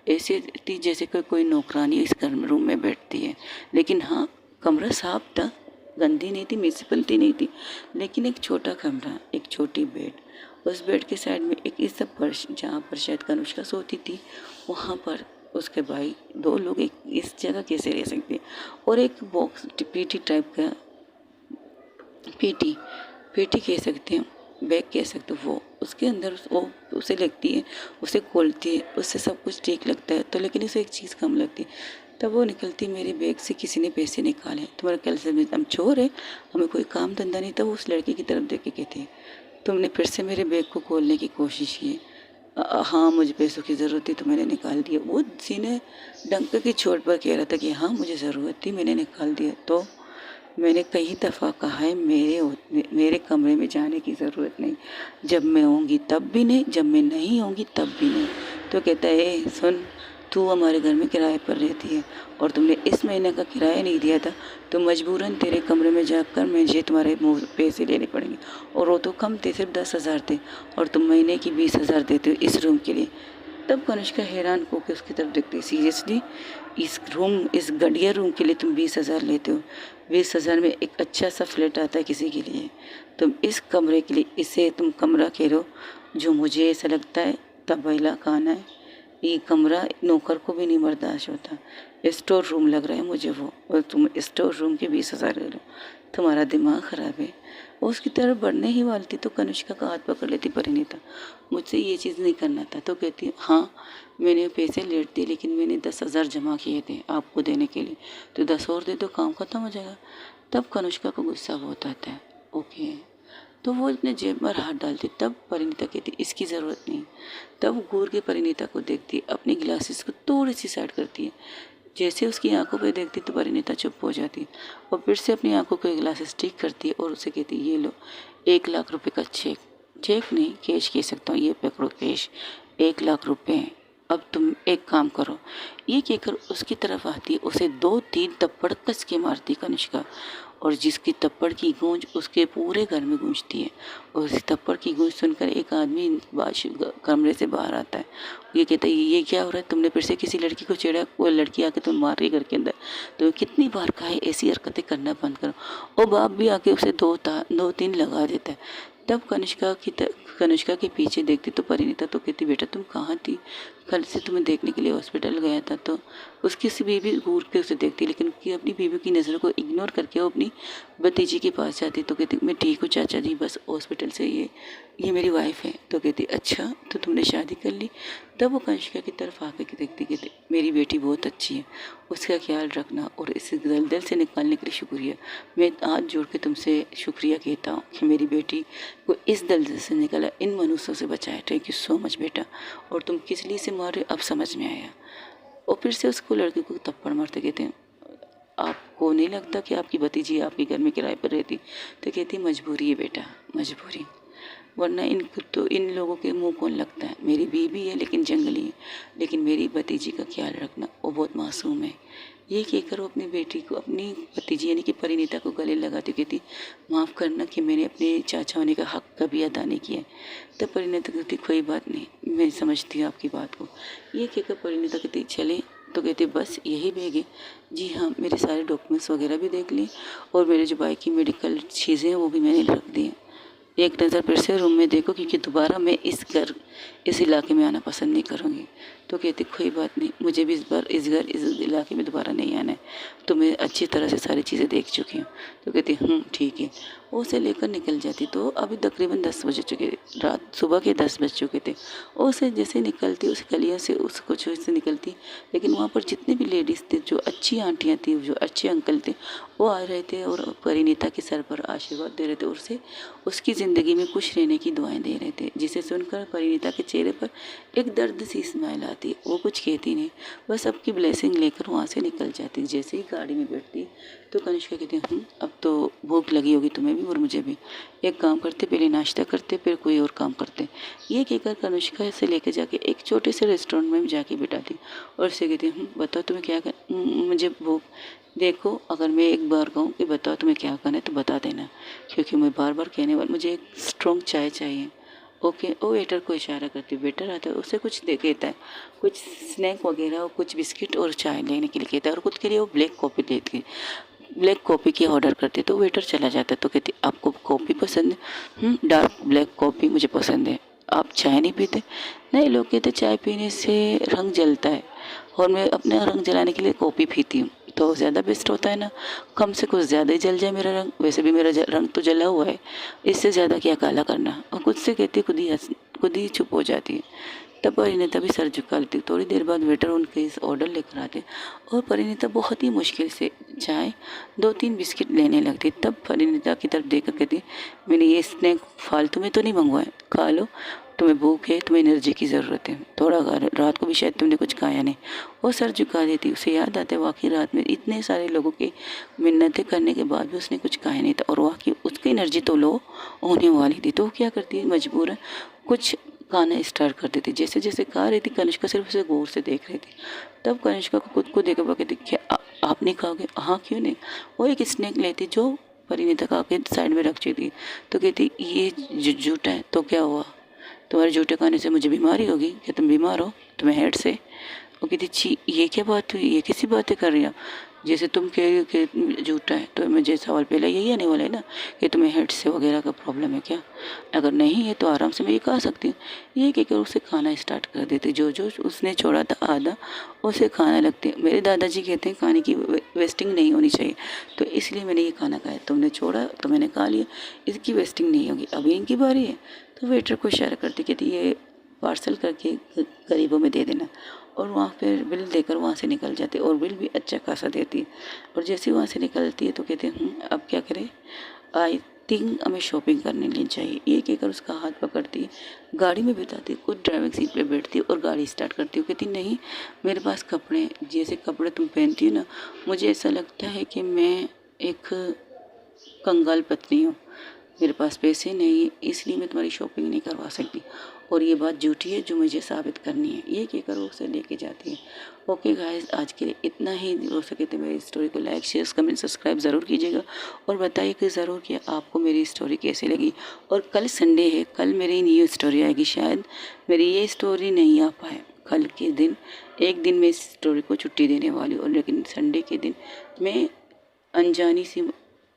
ऐसी थी जैसे कोई नौकरानी इस घर में रूम में बैठती है। लेकिन हाँ, कमरा साफ था, गंदी नहीं थी, म्यूनिसिपलिटी नहीं थी, लेकिन एक छोटा कमरा, एक छोटी बेड, उस बेड के साइड में एक इस फर्श जहाँ पर शायद कनुष्का सोती थी, वहाँ पर उसके भाई 2 लोग एक इस जगह कैसे रह सकते। और एक बॉक्स पीटी टाइप का, पेटी कह सकते हैं, बैग कह सकते हो, वो उसके अंदर वो उसे लगती है, उसे खोलती है, उससे सब कुछ ठीक लगता है, तो लेकिन उसे एक चीज़ कम लगती है। तब वो निकलती मेरे बैग से किसी ने पैसे निकाले, तुम्हारा कैसे में हम चोर है, हमें कोई काम धंधा नहीं था। वो उस लड़की की तरफ देख के कहती तुमने फिर से मेरे बैग को खोलने की कोशिश की? हाँ मुझे पैसों की ज़रूरत थी तो मैंने निकाल दिया। वो सीने डंक की चोट पर कह रहा था कि हाँ मुझे ज़रूरत थी, मैंने निकाल दिया। तो मैंने कई दफ़ा कहा है मेरे कमरे में जाने की ज़रूरत नहीं, जब मैं होंगी तब भी नहीं, जब मैं नहीं होंगी तब भी नहीं। तो कहता है सुन, तू हमारे घर में किराए पर रहती है और तुमने इस महीने का किराया नहीं दिया था, तो मजबूरन तेरे कमरे में जाकर मुझे तुम्हारे पैसे लेने पड़ेंगे। और वो तो कम थे, सिर्फ 10,000 थे, और तुम महीने की 20,000 देते हो इस रूम के लिए। तब कनिष्का हैरान होकर उसकी तरफ देखती, सीरियसली इस घटिया रूम के लिए तुम 20,000 लेते हो? 20,000 में एक अच्छा सा फ्लैट आता है किसी के लिए, तुम इस कमरे के लिए इसे तुम कमरा कह रहे हो, जो मुझे ऐसा लगता है तबैला खाना है। ये कमरा नौकर को भी नहीं बर्दाश्त होता, स्टोर रूम लग रहा है मुझे वो, और तुम स्टोर रूम के 20,000 ले लो, तुम्हारा दिमाग ख़राब है। वो उसकी तरफ बढ़ने ही वाली थी तो कनिष्का का हाथ पकड़ लेती परिणीता, मुझसे ये चीज़ नहीं करना था। तो कहती हाँ मैंने पैसे लेट दिए, लेकिन मैंने 10,000 जमा किए थे आपको देने के लिए, तो 10 और दे तो काम ख़त्म हो जाएगा। तब कनिष्का को गुस्सा बहुत आता है, ओके, तो वो अपने जेब में हाथ डालती। तब परिणीता कहती इसकी ज़रूरत नहीं। तब घूर के परिणीता को देखती, अपनी ग्लासेस को थोड़ी सी साइड करती है, जैसे उसकी आंखों पे देखती तो परिणीता चुप हो जाती और फिर से अपनी आंखों को ग्लासेस ठीक करती है और उसे कहती ये लो 1 लाख रुपए का चेक, चेक नहीं कैश कह सकता हूँ, ये पकड़ो कैश 1 लाख रुपए अब तुम एक काम करो। ये कहकर उसकी तरफ आती, उसे 2-3 थप्पड़ कस के मारती कनिष्का, और जिसकी थप्पड़ की गूंज उसके पूरे घर में गूंजती है। और उस थप्पड़ की गूंज सुनकर एक आदमी कमरे से बाहर आता है। ये कहता है, ये क्या हो रहा है? तुमने फिर से किसी लड़की को छेड़ा? वो लड़की आके तुम मार रही घर के अंदर? तो कितनी बार कहा है ऐसी हरकतें करना बंद करो। और बाप भी आके उसे 2-3 लगा देता है। तब कनिष्का के पीछे देखती तो परिणीता तो कहती, बेटा तुम कहाँ थी? कल से तुम्हें देखने के लिए हॉस्पिटल गया था। तो उसकी सी बीवी घूर के उसे देखती, लेकिन उसकी अपनी बीवी की नज़रों को इग्नोर करके वो अपनी भतीजी के पास जाती। तो कहती, मैं ठीक हूँ चाचा जी, बस हॉस्पिटल से ये मेरी वाइफ है। तो कहती, अच्छा तो तुमने शादी कर ली? तब वो कनिष्का की तरफ आके देखती, कहती, मेरी बेटी बहुत अच्छी है, उसका ख्याल रखना और इसे दलदल से निकालने के लिए शुक्रिया। मैं हाथ जोड़ के तुमसे शुक्रिया कहता हूँ कि मेरी बेटी को इस दलदल से निकाला, इन मनुष्यों से बचाया। थैंक यू सो मच बेटा। और तुम किस लिए से मार रहे हो अब समझ में आया। और फिर से उसको लड़के को थप्पड़ मारते, कहते हैं, आपको नहीं लगता कि आपकी भतीजी आपके घर में किराए पर रहती? तो कहती, मजबूरी है बेटा, मजबूरी, वरना इन लोगों के मुंह कौन लगता है? मेरी बीवी है लेकिन जंगली है, लेकिन मेरी भतीजी का ख्याल रखना, वो बहुत मासूम है। ये कहकर वो अपनी बेटी को, अपनी भतीजी यानी कि परिणीता को गले लगाती कहती, माफ़ करना कि मैंने अपने चाचा होने का हक कभी अदा नहीं किया। तब परिणीता कहती, कोई बात नहीं, मैं समझती हूँ आपकी बात को। ये कहकर परिणीता कहती, चले? तो कहते, बस यही बैग है? जी हाँ, मेरे सारे डॉक्यूमेंट्स वगैरह भी देख लिए, और मेरे जो बाइक की मेडिकल चीज़ें हैं वो भी मैंने रख दी हैं। एक नज़र फिर से रूम में देखो, क्योंकि दोबारा मैं इस इलाके में आना पसंद नहीं करूँगी। तो कहती, कोई बात नहीं, मुझे भी इस इलाके में दोबारा नहीं आना है, तो मैं अच्छी तरह से सारी चीज़ें देख चुकी हूँ। तो कहती, ठीक है। वो उसे लेकर निकल जाती। तो अभी तकरीबन 10 बज चुके, रात सुबह के 10 बज चुके थे। और उसे जैसे निकलती, उस गलियों से उसको जो से निकलती, लेकिन वहाँ पर जितने भी लेडीज़ थे, जो अच्छी आंटियाँ थी, जो अच्छे अंकल थे, वो आ रहे थे और परिणीता के सर पर आशीर्वाद दे रहे थे, और उसे उसकी ज़िंदगी में खुश रहने की दुआएं दे रहे थे। जिसे सुनकर परिणीता के चेहरे पर एक दर्द सी स्माइल आती। वो कुछ कहती नहीं, बस सबकी ब्लेसिंग लेकर वहाँ से निकल जाती। जैसे ही गाड़ी में बैठती तो कनिष्का कहती, अब तो भूख लगी होगी तुम्हें भी और मुझे भी, एक काम करते, पहले नाश्ता करते फिर कोई और काम करते। ये कहकर कनिष्का से लेकर जाके एक छोटे से रेस्टोरेंट में जाके बिठाती और उससे कहती, बताओ तुम्हें क्या मुझे भूख, देखो अगर मैं एक बार कहूँ कि बताओ तुम्हें क्या करना है तो बता देना, क्योंकि मैं बार बार कहने वाली, मुझे एक स्ट्रॉन्ग चाय चाहिए। ओके। वो वेटर को इशारा करती, वेटर आता है, उसे कुछ दे कहता है, कुछ स्नैक वगैरह और कुछ बिस्किट और चाय लेने के लिए कहता है, और खुद के लिए वो ब्लैक कॉफ़ी की ऑर्डर करती। तो वेटर चला जाता है। तो कहती, आपको कॉफ़ी पसंद है? डार्क ब्लैक कॉफ़ी मुझे पसंद है। आप चाय नहीं पीते? नहीं, लोग कहते चाय पीने से रंग जलता है, और मैं अपना रंग जलाने के लिए कॉफ़ी पीती हूँ, तो ज़्यादा बेस्ट होता है ना, कम से कुछ ज़्यादा ही जल जाए मेरा रंग, वैसे भी मेरा रंग तो जला हुआ है, इससे ज़्यादा क्या काला करना। और खुद से कहती, खुद ही चुप हो जाती है। तब परिणीता भी सर झुका लेती। थोड़ी देर बाद वेटर उनके इस ऑर्डर लेकर आते और परिणीता बहुत ही मुश्किल से चाय 2-3 बिस्किट लेने लगती। तब परिणीता की तरफ देखकर कहती, मैंने ये स्नैक फालतू में तो नहीं मंगवाए, खा लो, तुम्हें भूख है, तुम्हें एनर्जी की ज़रूरत है, थोड़ा रात को भी शायद तुमने कुछ खाया नहीं। वो सर झुका देती। उसे याद आता है वाकई रात में इतने सारे लोगों की मिन्नतें करने के बाद भी उसने कुछ खाया नहीं था, और वाकई उसकी एनर्जी तो लो होने वाली थी। तो वो क्या करती है, मजबूरन कुछ खाना स्टार्ट कर देती। जैसे जैसे खा रही थी, कनिष्का सिर्फ उसे गौर से देख रही थी। तब कनिष्का को खुद को देखा, कहती, क्या आप नहीं खाओगे? हाँ, क्यों नहीं। वो एक स्नैक लेती जो परिणीता खा के साइड में रख चुकी थी। तो कहती, ये झूठा है तो क्या हुआ, तुम्हारे जूते खाने से मुझे बीमारी होगी क्या? तुम बीमार हो तुम्हें हेड से? वो कहती, छी, ये क्या बात हुई, ये कैसी बातें कर रही हो? जैसे तुम कह रही हो कि झूठा है, तो मुझे सवाल पहले यही आने वाला है ना कि तुम्हें हेड से वगैरह का प्रॉब्लम है क्या? अगर नहीं है तो आराम से मैं ये कह सकती हूँ। ये कहकर उसे खाना स्टार्ट कर देती। जो जो उसने छोड़ा था आधा उसे खाना लगती। मेरे दादाजी कहते हैं खाने की वेस्टिंग नहीं होनी चाहिए, तो इसलिए मैंने ये खाना खाया। तुमने छोड़ा तो मैंने खा लिया, इसकी वेस्टिंग नहीं होगी, अभी इनकी बारी है। तो वेटर को इशारा करती, कहती, ये पार्सल करके गरीबों में दे देना, और वहाँ फिर बिल देकर वहाँ से निकल जाती, और बिल भी अच्छा खासा देती है। और जैसे ही वहाँ से निकलती है तो कहते हैं, अब क्या करें, आई थिंक हमें शॉपिंग करने ले चाहिए। ये कहकर उसका हाथ पकड़ती, गाड़ी में बिठाती, खुद ड्राइविंग सीट पे बैठती और गाड़ी स्टार्ट करती। वो कहती, नहीं मेरे पास कपड़े हैं, जैसे कपड़े तुम पहनती हो ना, मुझे ऐसा लगता है कि मैं एक कंगाल पत्नी हूँ, मेरे पास पैसे नहीं, इसलिए मैं तुम्हारी शॉपिंग नहीं करवा सकती। और ये बात झूठी है जो मुझे साबित करनी है, ये कहकर वो उसे लेके जाती है। ओके गाइस, आज के लिए इतना ही। हो सके तो मेरी स्टोरी को लाइक शेयर कमेंट सब्सक्राइब ज़रूर कीजिएगा और बताइए कि ज़रूर कि आपको मेरी स्टोरी कैसी लगी। और कल संडे है, कल मेरी न्यू स्टोरी आएगी। शायद मेरी ये स्टोरी नहीं आ पाए कल के दिन, एक दिन मैं इस स्टोरी को छुट्टी देने वाली हूँ, और लेकिन संडे के दिन मैं अनजानी सी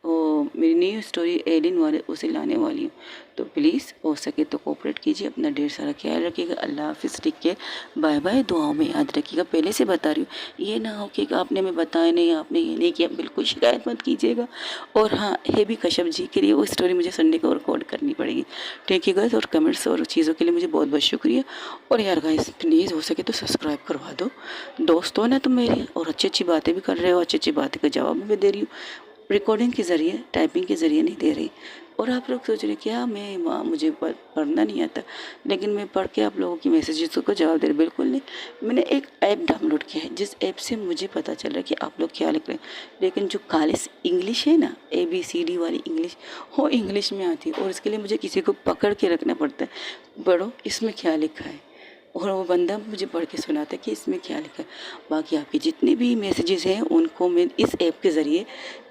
वो मेरी न्यू स्टोरी एलिन वाले उसे लाने वाली हूँ। तो प्लीज़ हो सके तो कोऑपरेट कीजिए, अपना ढेर सारा ख्याल रखिएगा। अल्लाह हाफिज़, टेक केयर, बाय बाय। दुआओं में याद रखिएगा। पहले से बता रही हूँ, ये ना हो कि आपने हमें बताया नहीं, आपने ये नहीं किया, बिल्कुल शिकायत मत कीजिएगा। और हाँ, हेबी कश्यप जी के लिए वो स्टोरी मुझे संडे को रिकॉर्ड करनी पड़ेगी। ठीक है गाइस, और कमेंट्स और चीज़ों के लिए मुझे बहुत बहुत शुक्रिया। और यार गाइस, प्लीज़ हो सके तो सब्सक्राइब करवा दो। दोस्त हो ना तुम मेरे, और अच्छी अच्छी बातें भी कर रहे हो, अच्छी अच्छी बातें का जवाब भी दे रही हूँ, रिकॉर्डिंग के ज़रिए, टाइपिंग के ज़रिए नहीं दे रही। और आप लोग सोच रहे क्या मैं माँ, मुझे पढ़ना नहीं आता, लेकिन मैं पढ़ के आप लोगों की मैसेजेस को जवाब दे रही, बिल्कुल नहीं। मैंने एक ऐप डाउनलोड किया है जिस ऐप से मुझे पता चल रहा है कि आप लोग क्या लिख रहे हैं, लेकिन जो खालिस इंग्लिश है ना, ABCD वाली इंग्लिश, वो इंग्लिश में आती है, और इसके लिए मुझे किसी को पकड़ के रखना पड़ता है, पढ़ो इसमें क्या लिखा है, और वो बंदा मुझे पढ़ के सुनाता है कि इसमें क्या लिखा है। बाकी आपके जितने भी मैसेजेस हैं उनको मैं इस ऐप के ज़रिए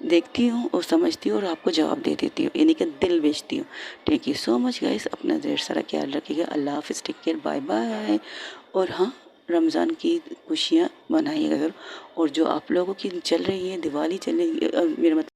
देखती हूँ और समझती हूँ और आपको जवाब दे देती हूँ, यानी कि दिल बेचती हूँ। Thank you so much guys, अपना ढेर सारा ख्याल रखिएगा। अल्लाह हाफिज़, टेक केयर, बाय बाय। और हाँ, रमज़ान की खुशियाँ मनाइएगा ज़रूर। और जो आप लोगों की चल रही है, दिवाली चल रही है, मेरा मतलब